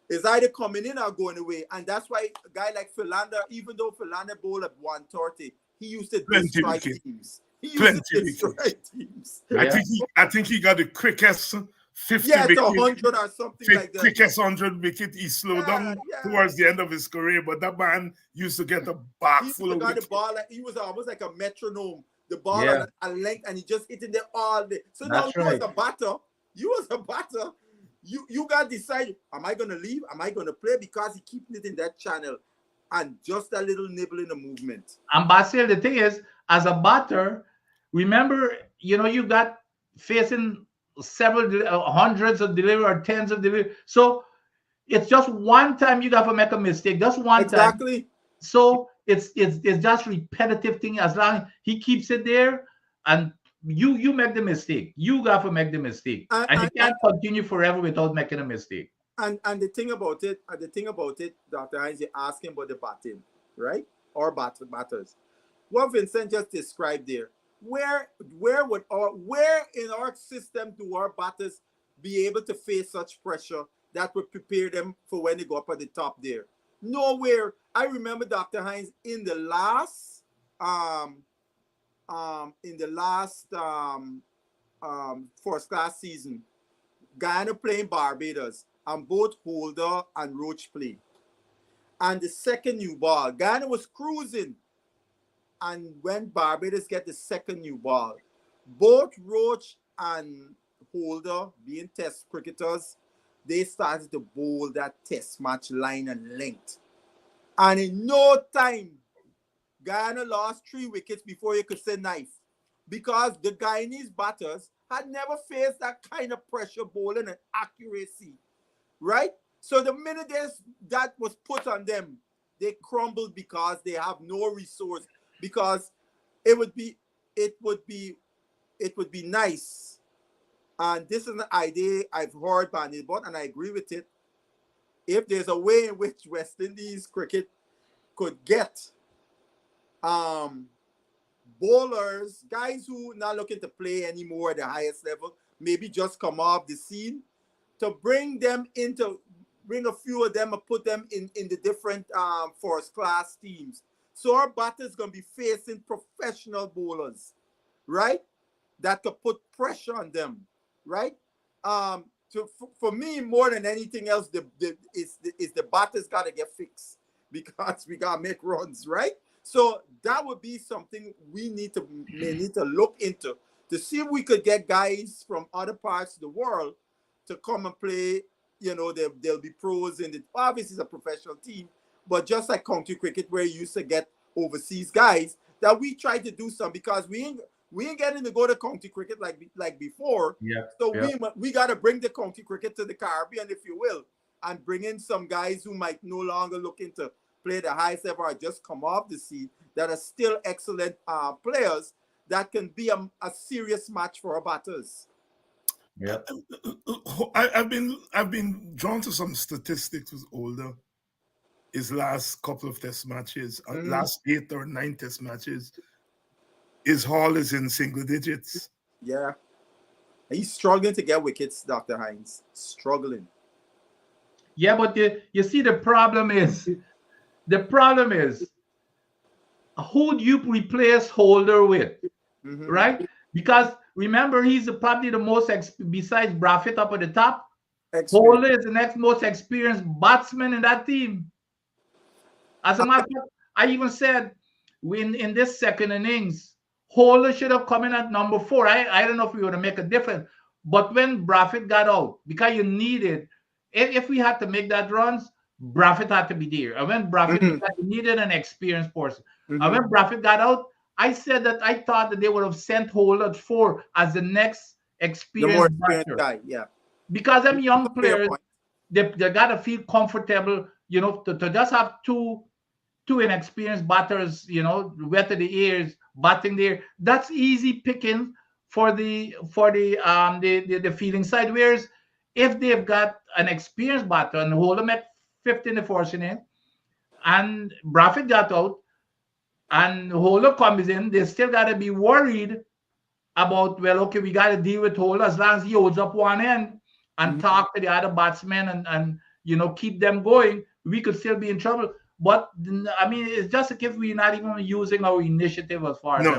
is either coming in or going away. And that's why a guy like Philander, even though Philander bowled at 130, he used to Plenty destroy wickets. teams. He used to Plenty destroy wickets. teams. Yeah, I think he got the quickest 50 Yeah, to wicket, 100 or something like that. quickest 100 wicket. He slowed Yeah, down yeah. towards the end of his career, but that man used to get a He bag used full to of got the wickets. ball, he was almost like a metronome. The ball yeah, on a length, and he just hitting there all day. So now that's right. you as a batter, you got to decide, am I gonna leave? Am I gonna play? Because he keeping it in that channel, and just a little nibble in the movement. And Basil, the thing is, as a batter, remember, you got facing several hundreds of delivery or tens of delivery. So it's just one time you got to make a mistake, just one time. Exactly. So it's just repetitive thing. As long as he keeps it there, and you make the mistake, you got to make the mistake, And, and you and, can't continue forever without making a mistake. and the thing about it, Dr. Hines, you're asking about the batting, right? Or batters. What Vincent just described there, where in our system do our batters be able to face such pressure that would prepare them for when they go up at the top there? Nowhere. I remember, Dr. Hines, in the last first class season, Guyana playing Barbados, and both Holder and Roach play. And the second new ball, Guyana was cruising. And when Barbados get the second new ball, both Roach and Holder, being test cricketers, they started to bowl that test match line and length. And in no time, Guyana lost 3 wickets before you could say knife. Because the Guyanese batters had never faced that kind of pressure bowling and accuracy, right? So the minute that was put on them, they crumbled because they have no resource. Because it would be nice. And this is an idea I've heard bandied about, and I agree with it. If there's a way in which West Indies cricket could get bowlers, guys who not looking to play anymore at the highest level, maybe just come off the scene, to bring a few of them and put them in the different first class teams. So our batters gonna be facing professional bowlers, right? That could put pressure on them, right? So for me, more than anything else, the batters gotta get fixed because we gotta make runs, right? So that would be something we may need to look into to see if we could get guys from other parts of the world to come and play. You know, they'll be pros in it. Obviously, it's a professional team, but just like county cricket, where you used to get overseas guys, that we try to do some because we ain't getting to go to county cricket like before. Yeah. So yeah. we got to bring the county cricket to the Caribbean, if you will, and bring in some guys who might no longer looking to play the highest level or just come off the scene, that are still excellent players that can be a serious match for our batters. Yeah. I've been drawn to some statistics with Holder. His last couple of test matches, last 8 or 9 test matches, his haul is in single digits. Yeah. He's struggling to get wickets, Dr. Hines. Struggling. Yeah, but you see, the problem is who do you replace Holder with, right? Because remember, he's probably the most, besides Braffett up at the top, Holder is the next most experienced batsman in that team. As a matter of fact, I even said in this second innings, Holder should have come in at number 4. I don't know if we would have make a difference. But when Braffett got out, because you needed, if we had to make that runs, Braffett had to be there. And when Braffett needed an experienced person. And when Braffett got out, I said that I thought that they would have sent Holder at 4 as the next experienced guy, yeah. Because them young players, they got to feel comfortable, you know, to just have two inexperienced batters, you know, wet to the ears, batting there. That's easy picking for the feeling side. Whereas if they've got an experienced batter and Holder met 5th in the first inning, and Braffett got out, and Holder comes in, they still got to be worried about, well, okay, we got to deal with Holder as long as he holds up one end and talk to the other batsmen and you know, keep them going. We could still be in trouble. But I mean, it's just like if we're not even using our initiative as far as no.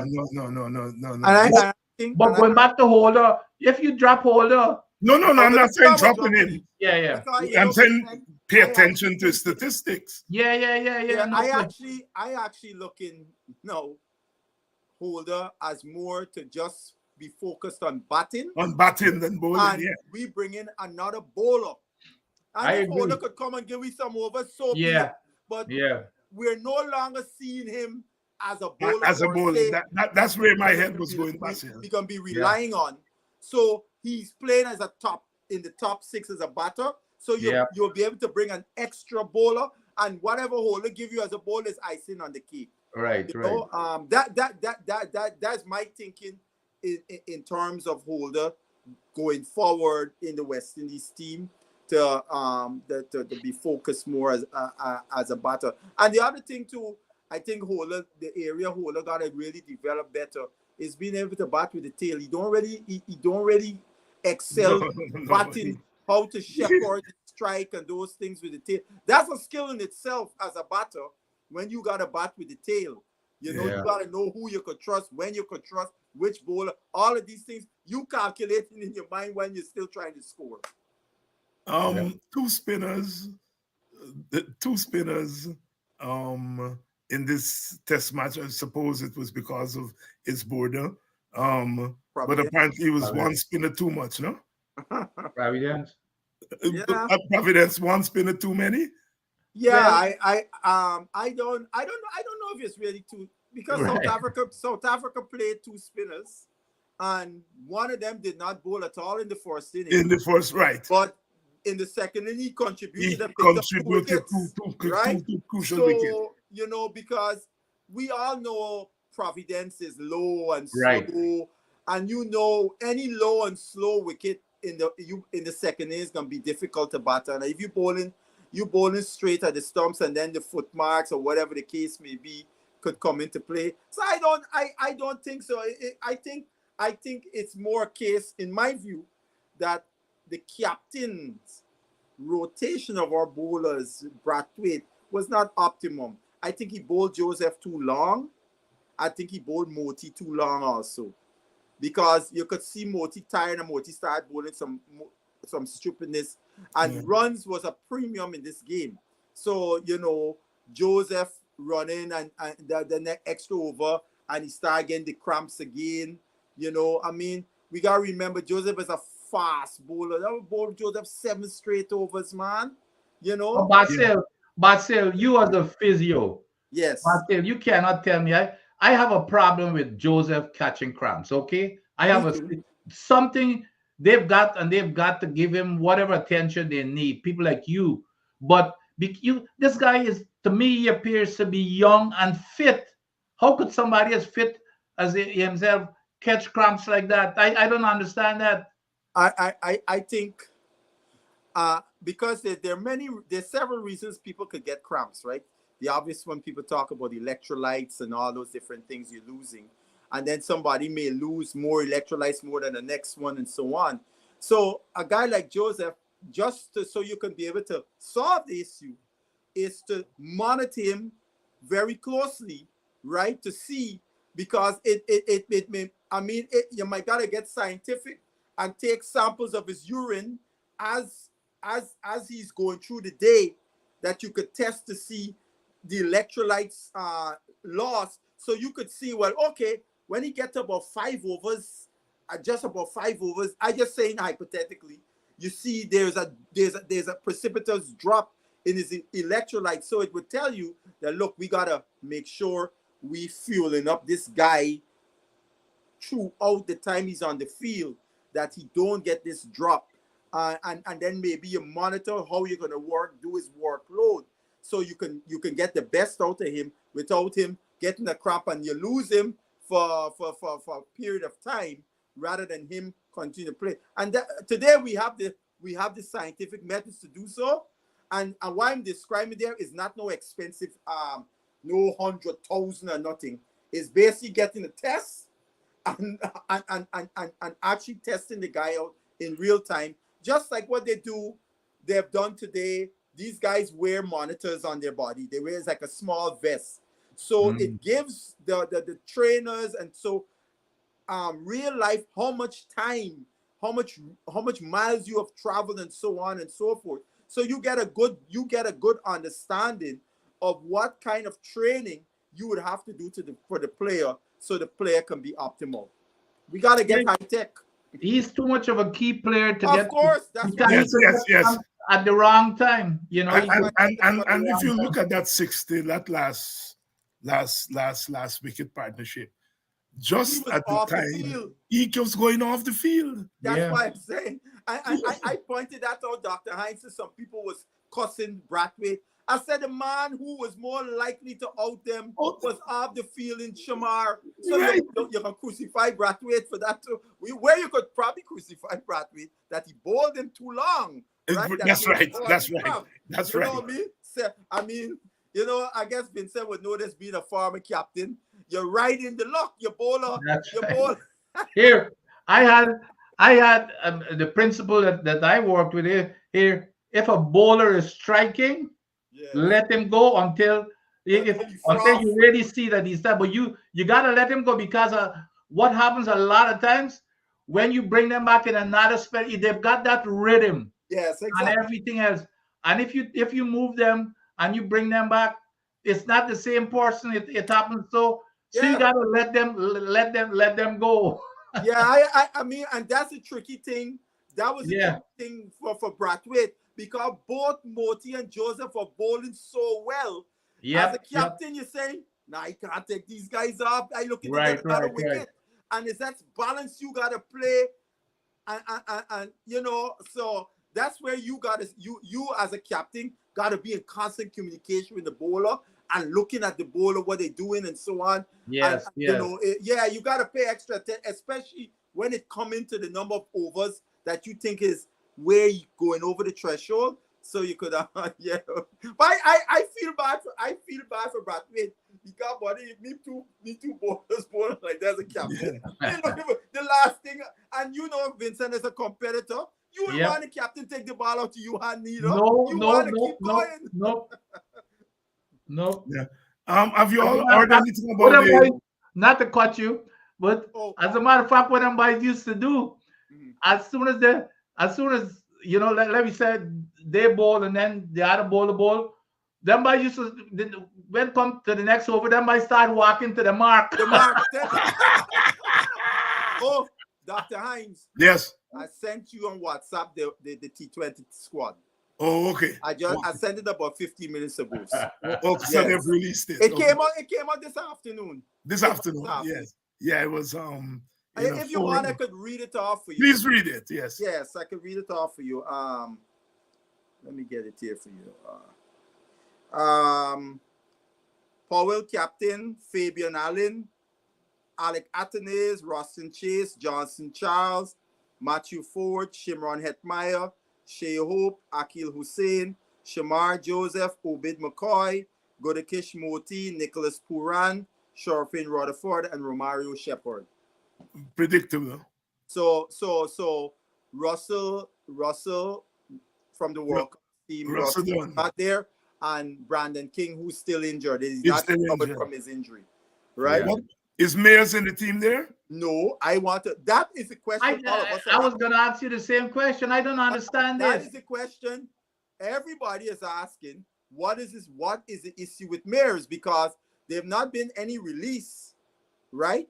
But going back to Holder, if you drop Holder, no, I'm not saying dropping him. Yeah. I'm saying pay attention to statistics. Yeah. No, I actually look in Holder as more to just be focused on batting. On batting than bowling, and we bring in another bowler. And if Holder could come and give me some overs, so be it. But we're no longer seeing him as a bowler. That's where my head was going, Basil. We're going to be relying on. So he's playing as in the top 6 as a batter. So you'll be able to bring an extra bowler, and whatever Holder give you as a bowler is icing on the cake. Right. That's my thinking in terms of Holder going forward in the West Indies team. To be focused more as a batter. And the other thing too, I think the area Holder got to really develop better is being able to bat with the tail. He don't really excel batting, how to shepherd, strike, and those things with the tail. That's a skill in itself as a batter. When you got to bat with the tail, you got to know who you could trust, when you could trust, which bowler. All of these things you calculating in your mind when you're still trying to score. Two spinners in this test match. I suppose it was because of his border. But apparently it was one spinner too much, no? Providence. Providence, one spinner too many? Yeah, I don't know if it's really two, because South Africa played 2 spinners and one of them did not bowl at all in the first inning. In the first, right. But in the second inning, he contributed two crucial wickets. You know, because we all know Providence is low and slow, and you know any low and slow wicket in the second inning is gonna be difficult to bat. And if you bowling straight at the stumps and then the foot marks or whatever the case may be could come into play. So I don't think so. I think it's more a case, in my view, that the captain's rotation of our bowlers, Brathwaite, was not optimum. I think he bowled Joseph too long. I think he bowled Moti too long also. Because you could see Moti tired and Moti started bowling some stupidness. And runs was a premium in this game. So, Joseph running and the next extra over, and he started getting the cramps again. We got to remember Joseph is a fast bowler. That would bowl Joseph 7 straight overs, man. Oh, Basil, you are the physio. Yes. Basil, you cannot tell me. I have a problem with Joseph catching cramps, okay? I have something they've got to give him whatever attention they need, people like you. But this guy is, to me, he appears to be young and fit. How could somebody as fit as himself catch cramps like that? I don't understand that. I think because there's several reasons people could get cramps, right? The obvious one, people talk about electrolytes and all those different things you're losing. And then somebody may lose more electrolytes more than the next one and so on. So a guy like Joseph, so you can be able to solve the issue, is to monitor him very closely, right? To see, because you might gotta get scientific and take samples of his urine as he's going through the day, that you could test to see the electrolytes lost, so you could see, well, okay, when he gets about 5 overs, just about 5 overs, I just saying hypothetically, you see there's a precipitous drop in his electrolytes, so it would tell you that, look, we gotta make sure we fueling up this guy throughout the time he's on the field, that he don't get this drop, and then maybe you monitor how you're gonna do his workload, so you can get the best out of him without him getting a cramp, and you lose him for a period of time rather than him continue to play. And today we have the scientific methods to do so. And what I'm describing there is not no expensive, no 100,000 or nothing. It's basically getting a test and actually testing the guy out in real time, just like what they've done today. These guys wear monitors on their body. They wear like a small vest. So it gives the trainers and so real life how much time, how much miles you have traveled and so on and so forth. So you get a good understanding of what kind of training you would have to do for the player, so the player can be optimal. We got to get high tech. He's too much of a key player to of get. Of course, that's yes. At the wrong time, And if you look at that 60, that last wicket partnership, just at the time, he was going off the field. That's why I'm saying. I pointed that out, Dr. Heinz. Some people was cussing Brathwaite. I said the man who was more likely to out them was off the field in Shamar. So you can crucify Brathwaite for that too. Where you could probably crucify Brathwaite, that he bowled him too long. Right? That's right. That's right. You know what I mean? So, I guess Vincent would know this, being a former captain. You're right in the luck. Your bowler. Here, I had the principle that I worked with here. If a bowler is striking, let him go until you really see that he's there. But you gotta let him go, because what happens a lot of times when you bring them back in another spell, they've got that rhythm. Yes, exactly. And everything else. And if you move them and you bring them back, it's not the same person. It happens so you gotta let them go. I mean, and that's a tricky thing. That was a tricky thing for Brathwaite, because both Moti and Joseph are bowling so well. As a captain, you're saying, I can't take these guys off. I look at another wicket. And it's that balance you gotta play. And so that's where you as a captain gotta be in constant communication with the bowler and looking at the bowler, what they're doing and so on. You gotta pay extra attention, especially when it come into the number of overs that you think is where you going over the threshold. So you could, But I feel bad for Brathwaite, He got body. Me two bowlers bowling like that's a captain. The last thing, and you know, Vincent is a competitor. You don't want the captain take the ball out to you hand neither. No, you no, want to no, keep no, going. no, no. Yeah. Have you As a all matter of heard fact, anything what about them boys, the? not to cut you, but Oh. as a matter of fact, what them boys used to do, as soon as you know, let me say they bowl and then the other bowler bowl, them boys used to when come to the next over, them boys start walking to the mark. The mark. Oh, Dr. Hines. Yes. I sent you on WhatsApp the T20 squad. Oh, okay. I sent it about 15 minutes ago. Oh, so they've released it. It came out this afternoon. This afternoon, yes. Yeah, it was if you want, I could read it off for you. Please read it, yes. Yes, I could read it off for you. Let me get it here for you. Powell captain, Fabian Allen, Alec Athenaze, Roston Chase, Johnson Charles, Matthew Ford, Shimron Hetmeyer, Shea Hope, Akil Hussein, Shamar Joseph, Obid McCoy, Godakish Moti, Nicholas Puran, Sharfin Rutherford, and Romario Shepard. Predictable. So Russell from the World Cup team, Russell not there, and Brandon King, who's still injured. He's not recovered from his injury, right? Yeah. Is Mayers in the team there? No, that is the question. I was going to ask you the same question. I don't understand this. That is the question everybody is asking. What is the issue with Mayers? Because there have not been any release, right?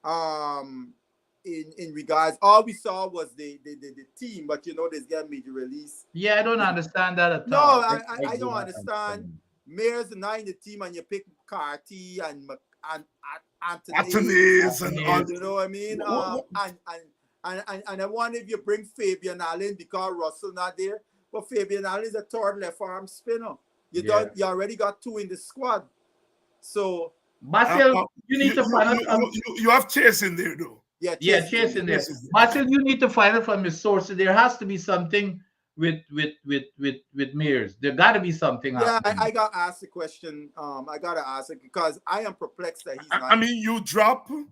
In regards, all we saw was the team, but there's gonna be the release. Yeah, I don't understand that at all. No, I don't understand. Mayers not in the team, and you pick Carty and Anthony, and all, you know what I mean? And I wonder if you bring Fabian Allen because Russell not there. But Fabian Allen is a third left arm spinner. You already got two in the squad. So Basil, you need to find out. You have Chase in there though. Yeah, Chase in there. Basil, you need to find out from his sources. There has to be something with Mears. There got to be something. Yeah, I got asked the question. I gotta ask it because I am perplexed that he's not. I mean, you drop the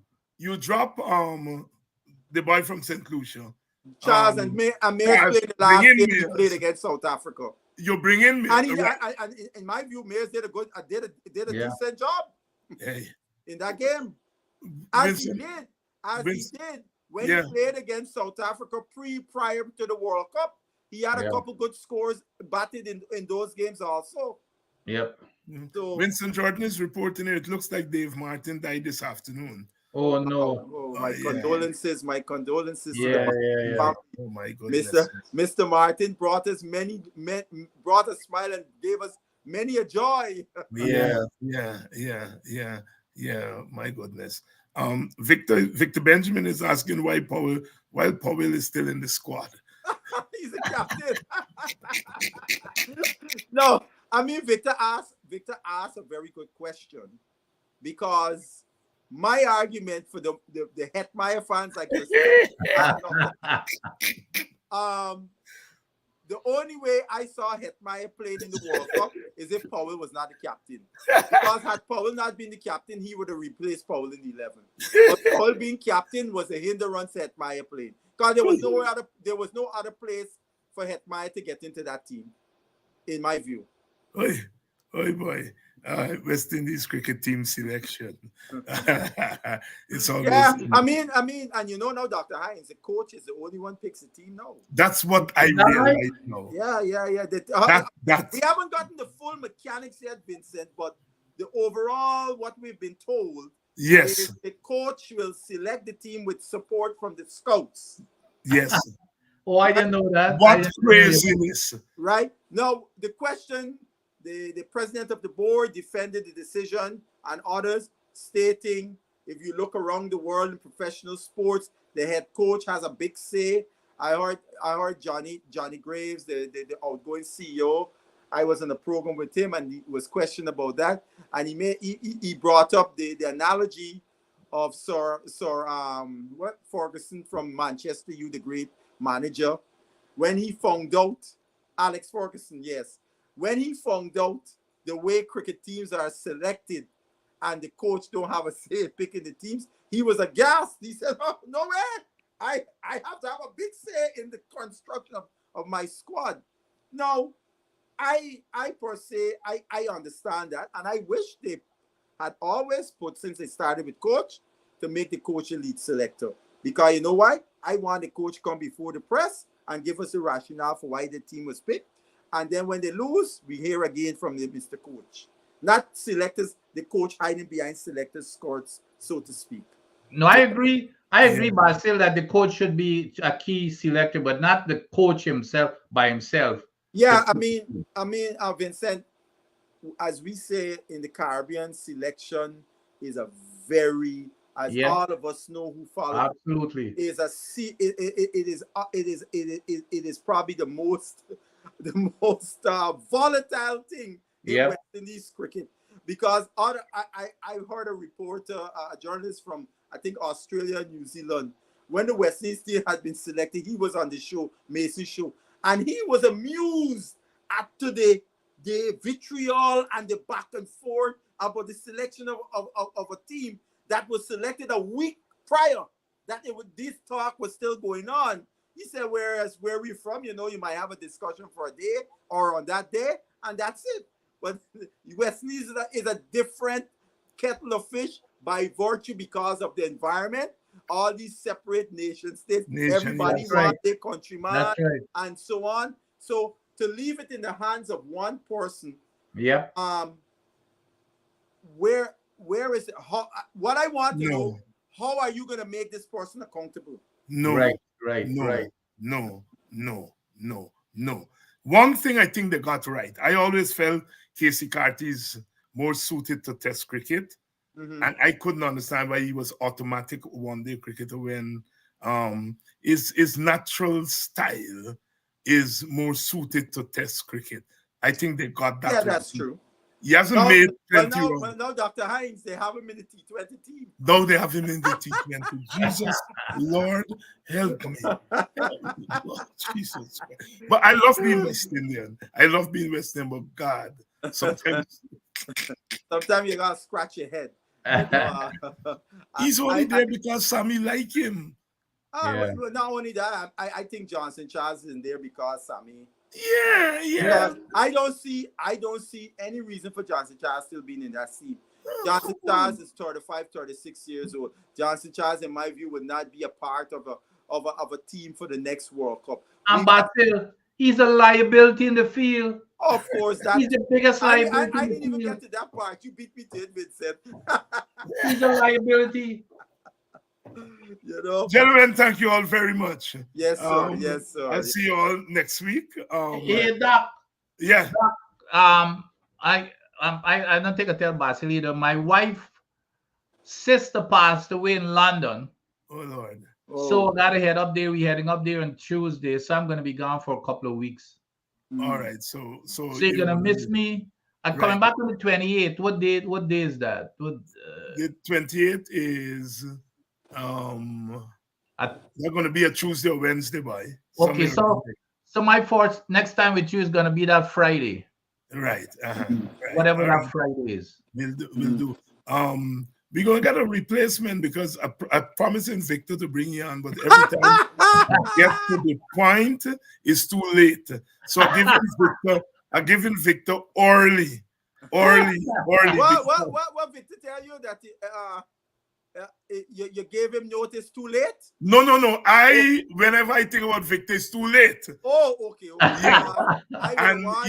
boy from St. Lucia, Charles, and Mears played the last game he played against South Africa. You bring in Mears, and in my view, Mears did a decent job in that game, as he did when he played against South Africa prior to the World Cup. He had a couple good scores batted in those games also. Yep. So, Vincent Jordan is reporting here. It looks like Dave Martin died this afternoon. Oh no! My condolences. My condolences. Yeah. Oh my goodness. Mr. Martin brought us brought a smile and gave us many a joy. Yeah. My goodness. Victor Benjamin is asking why Powell is still in the squad. He's a captain. No, I mean Victor asked a very good question, because my argument for the Hetmeyer fans like this, the only way I saw Hetmeyer played in the World Cup is if Powell was not the captain. Because had Powell not been the captain, he would have replaced Powell in the 11. But Powell being captain was a hindrance to Hetmeyer playing. Because there was no other place for Hetmeyer to get into that team, in my view. Oh boy. West Indies cricket team selection. It's always I mean, and now Dr. Hines, the coach is the only one picks the team now. That's what I realize now. Yeah. We haven't gotten the full mechanics yet, Vincent, but the overall, what we've been told, yes, the coach will select the team with support from the scouts. Yes. Oh, I didn't know that. What craziness. Right? Now, the question, the president of the board defended the decision, and others stating, if you look around the world in professional sports, the head coach has a big say. I heard Johnny Graves, the outgoing CEO. I was in a program with him, and he was questioned about that. And he brought up the analogy of Sir Ferguson from Manchester, the great manager, when he found out, Alex Ferguson, yes, when he found out the way cricket teams are selected and the coach don't have a say in picking the teams, he was aghast. He said, "Oh, no way! I have to have a big say in the construction of my squad." No, I per se I understand that, and I wish they had always put, since they started with coach, to make the coach a lead selector. Because you know why? I want the coach come before the press and give us a rationale for why the team was picked. And then when they lose, we hear again from the Mr. Coach. Not selectors, the coach hiding behind selectors' skirts, so to speak. No, I agree. I agree, Basil, that the coach should be a key selector, but not the coach himself by himself. Yeah, Vincent, as we say in the Caribbean, selection is a very, as all of us know who follow, absolutely, is a it is probably the most volatile thing in West Indies cricket, because I heard a reporter, a journalist from I think Australia, New Zealand, when the West Indies team had been selected, he was on the show, Mason's show, and he was amused at the vitriol and the back and forth about the selection of a team that was selected a week prior, that this talk was still going on. He said, whereas where we're from, you might have a discussion for a day or on that day, and that's it. But West Indies is a different kettle of fish by virtue because of the environment. All these separate nation states, everybody wants their countryman, and so on. So to leave it in the hands of one person, where is it? What I want to know, how are you going to make this person accountable? No. One thing I think they got right. I always felt Casey Carty's more suited to Test cricket, and I couldn't understand why he was automatic one-day cricketer when his natural style is more suited to Test cricket. I think they got that. Yeah, that's true. He hasn't made plenty but now Dr. Hines, they have him in the T20 team. No, they have him in the T20. Jesus, Lord, help me. Lord, Jesus. But I love being West Indian. But God, sometimes you gotta scratch your head. He's only there because Sammy like him. Well, not only that, I think Johnson Charles is in there because Sammy. Yeah. Because I don't see any reason for Johnson Charles still being in that team. Johnson Charles is 35, 36 years old. Johnson Charles, in my view, would not be a part of a team for the next World Cup. And Basil, he's a liability in the field. Of course, he's the biggest liability. I didn't even get to that part. You beat me to it, Vincent. He's a liability. Gentlemen, thank you all very much. Yes, sir. Yes, sir. I'll see you all next week. Hey, Doc. Yeah. Doc, I don't think I tell Basil either. My wife's sister passed away in London. Oh Lord. So I gotta head up there. We're heading up there on Tuesday, so I'm gonna be gone for a couple of weeks. All right. So you're gonna miss me. I'm coming back on the 28th. What day is that? The 28th is they're gonna be a Tuesday or Wednesday, boy. Okay, so my next time with you is gonna be that Friday. Right. Whatever that Friday is. We'll do. We're gonna get a replacement because I'm promising Victor to bring you on, but every time I get to the point, it's too late. So I'm giving Victor early. What Victor tell you that you gave him notice too late? No. Whenever I think about Victor, it's too late. Oh, okay. Yeah. I want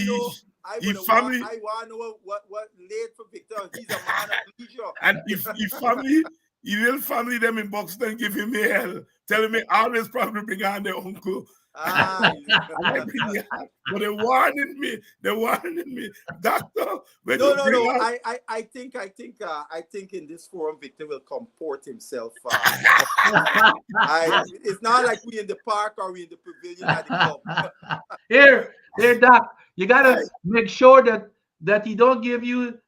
to know what late for Victor. He's a man of leisure. And if little family them in Boston give him hell, telling me I always probably bring on their uncle. But they're warning me. Doctor. No. I think in this forum, Victor will comport himself. It's not like we in the park or we in the pavilion at the club. Here, Doc. You gotta make sure that he don't give you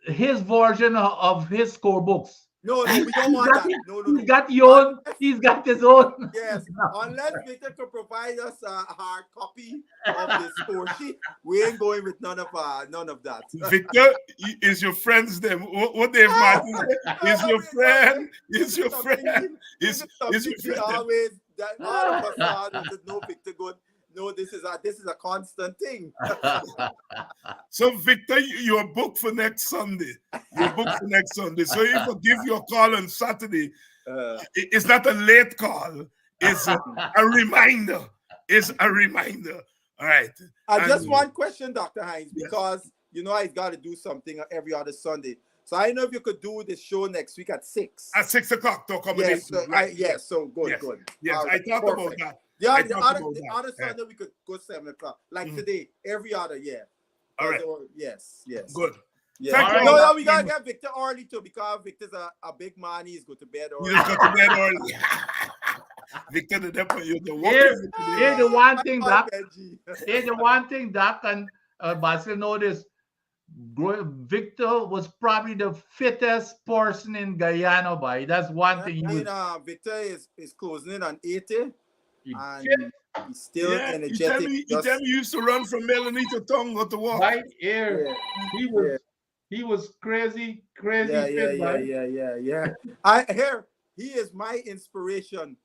his version of his score books. No, we don't want that. No. He's got his own. He's got his own. Yes, unless Victor could provide us a hard copy of the score sheet, we ain't going with none of that. Victor, is your friends them? What Dave Martin say? Is your friend? Is your friend? Is your friend? Always that all of us are no Victor good. No, this is a constant thing. So Victor, you're booked for next Sunday. You're booked for next Sunday. So if I give you a call on Saturday, it's not a late call. It's a reminder. It's a reminder. All right. Just one question, Dr. Hines, because I've got to do something every other Sunday. So I know if you could do the show next week at 6. At 6 o'clock to accommodate. Yes, so good, yes. good. Yes, I thought about that. The other Sunday we could go 7 o'clock. Like today, every other, All right. Yes. Good. Yeah. Right. No, we gotta get Victor early too, because Victor's a big man. He's go to bed early. He's go to bed early. Victor, Here's the one thing, Doc. Here's the one thing, Doc, and Basil noticed. Victor was probably the fittest person in Guyana, boy. That's one thing. Victor is closing in on 80, and he's still energetic. He tell me he used to run from Melanie to Tonga to walk. Right here, he was crazy fit. He is my inspiration.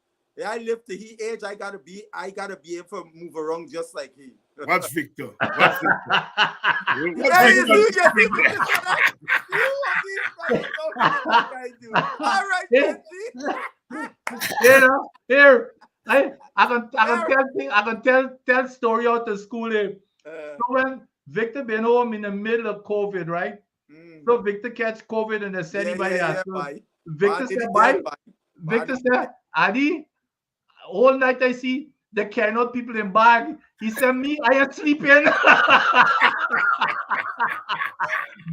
I live to his age. I gotta be able to move around just like he. Watch Victor. All right, here. I can tell story out to school. So when Victor been home in the middle of COVID, right? So Victor catch COVID and they said Victor said bye. Victor said, Adi, all night I see the cannot people in bag. He said, me, I am sleeping.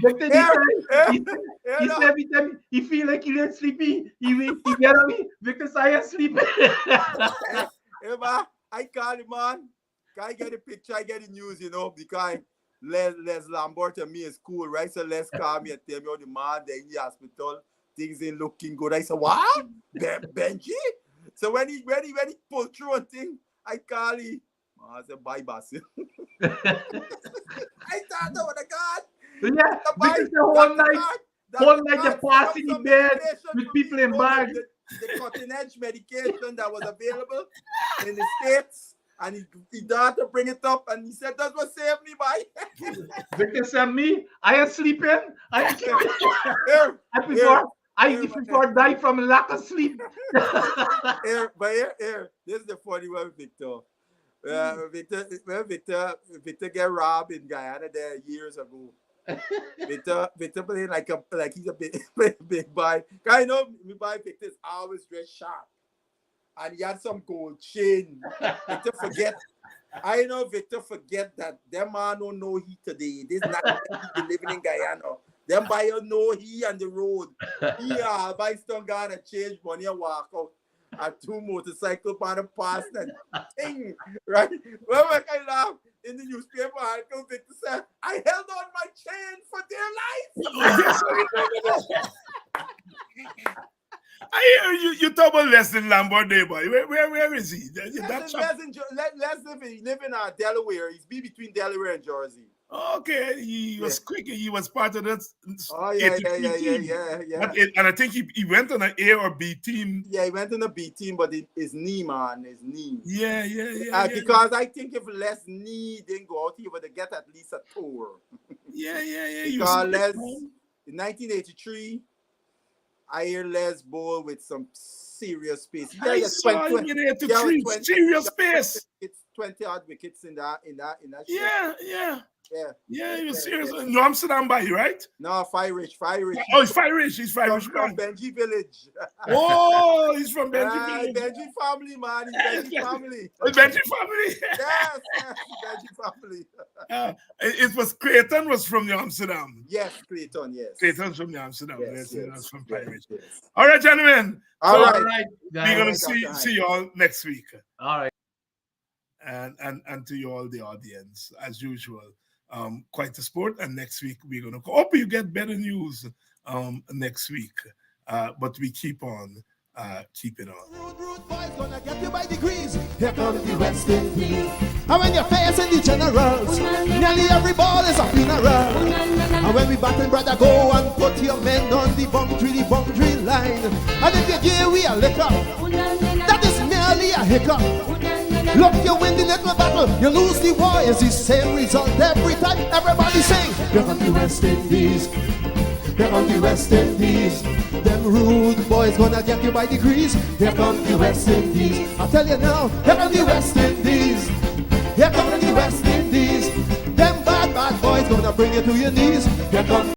Victor, he said, he feel like he ain't sleepy. He get on me. Victor said, I am sleeping. I call him, man. I get a picture, I get the news, because Les Lambert and me in school, right? So Les call me and tell me, the man, they're in the hospital. Things ain't looking good. I said, what? Benji? So when he pulled through a thing, I call him. I said, bye, Basil. I thought, oh my God. Yeah, because the whole night they're passing in bed with people in bags. The cutting edge medication that was available in the States. And he daughter bring it up and he said, that's what saved me, bye. Victor said, me, I am sleeping. I prefer die from lack of sleep. Here, this is the funny one, Victor. Victor get robbed in Guyana there years ago. Victor playing like he's a big boy. I know me boy Victor's always dressed sharp. And he had some gold chain. Victor forget. I know Victor forget that them man don't know he today. This not he living in Guyana. Them buyer know he on the road. He buy some guy and change money and walk out. And 2 motorcycles on the past and thing. Right? Well, I laugh in the newspaper article, Victor said, I held on my chain for dear life. I hear you talk about Leslie Lambert there, boy. Where is he? Les live in Delaware. He's between Delaware and Jersey. Okay, he was quick. He was part of that. Yeah. And I think he went on an A or B team. Yeah, he went on a B team, but his knee, man, his knee. Yeah. Because I think if Les knee didn't go out, he would have get at least a tour. Yeah. Because Les, in 1983, I hear Les bowl with some serious pace. I saw him in 83, serious pace. It's 20 odd wickets in that. Yeah, he was serious. No Amsterdam by you, right? No, Fire Ridge. Oh, he's Fire Ridge. He's Fire Ridge. From Benji Village. Oh, he's from Benji Village. Benji family, man. He's Benji family. Benji family. Yes, Benji family. It was Clayton was from New Amsterdam. Yes, Clayton, yes. Clayton's from New Amsterdam. Yes. From Fire Ridge. Yes. All right, gentlemen. All right. We're going to see you all next week. All right. And to you all, the audience, as usual. Quite a sport, and next week we're gonna hope you get better news next week. but we keep on keeping on. Rude, rude boys gonna get you by degrees. Here comes the West Indies. And when you're facing the generals, nearly every ball is a funeral. And when we batting, brother, go and put your men on the boundary line. And if you give we a lick up, that is merely a hiccup. Look, you win the little battle, you lose the war. It's the same result every time. Everybody sing. Here comes the West Indies. Here come the West Indies. Them rude boys gonna get you by degrees. Here come the West Indies. I tell you now, here come the West Indies. Here come the West Indies. Them bad boys gonna bring you to your knees. Here come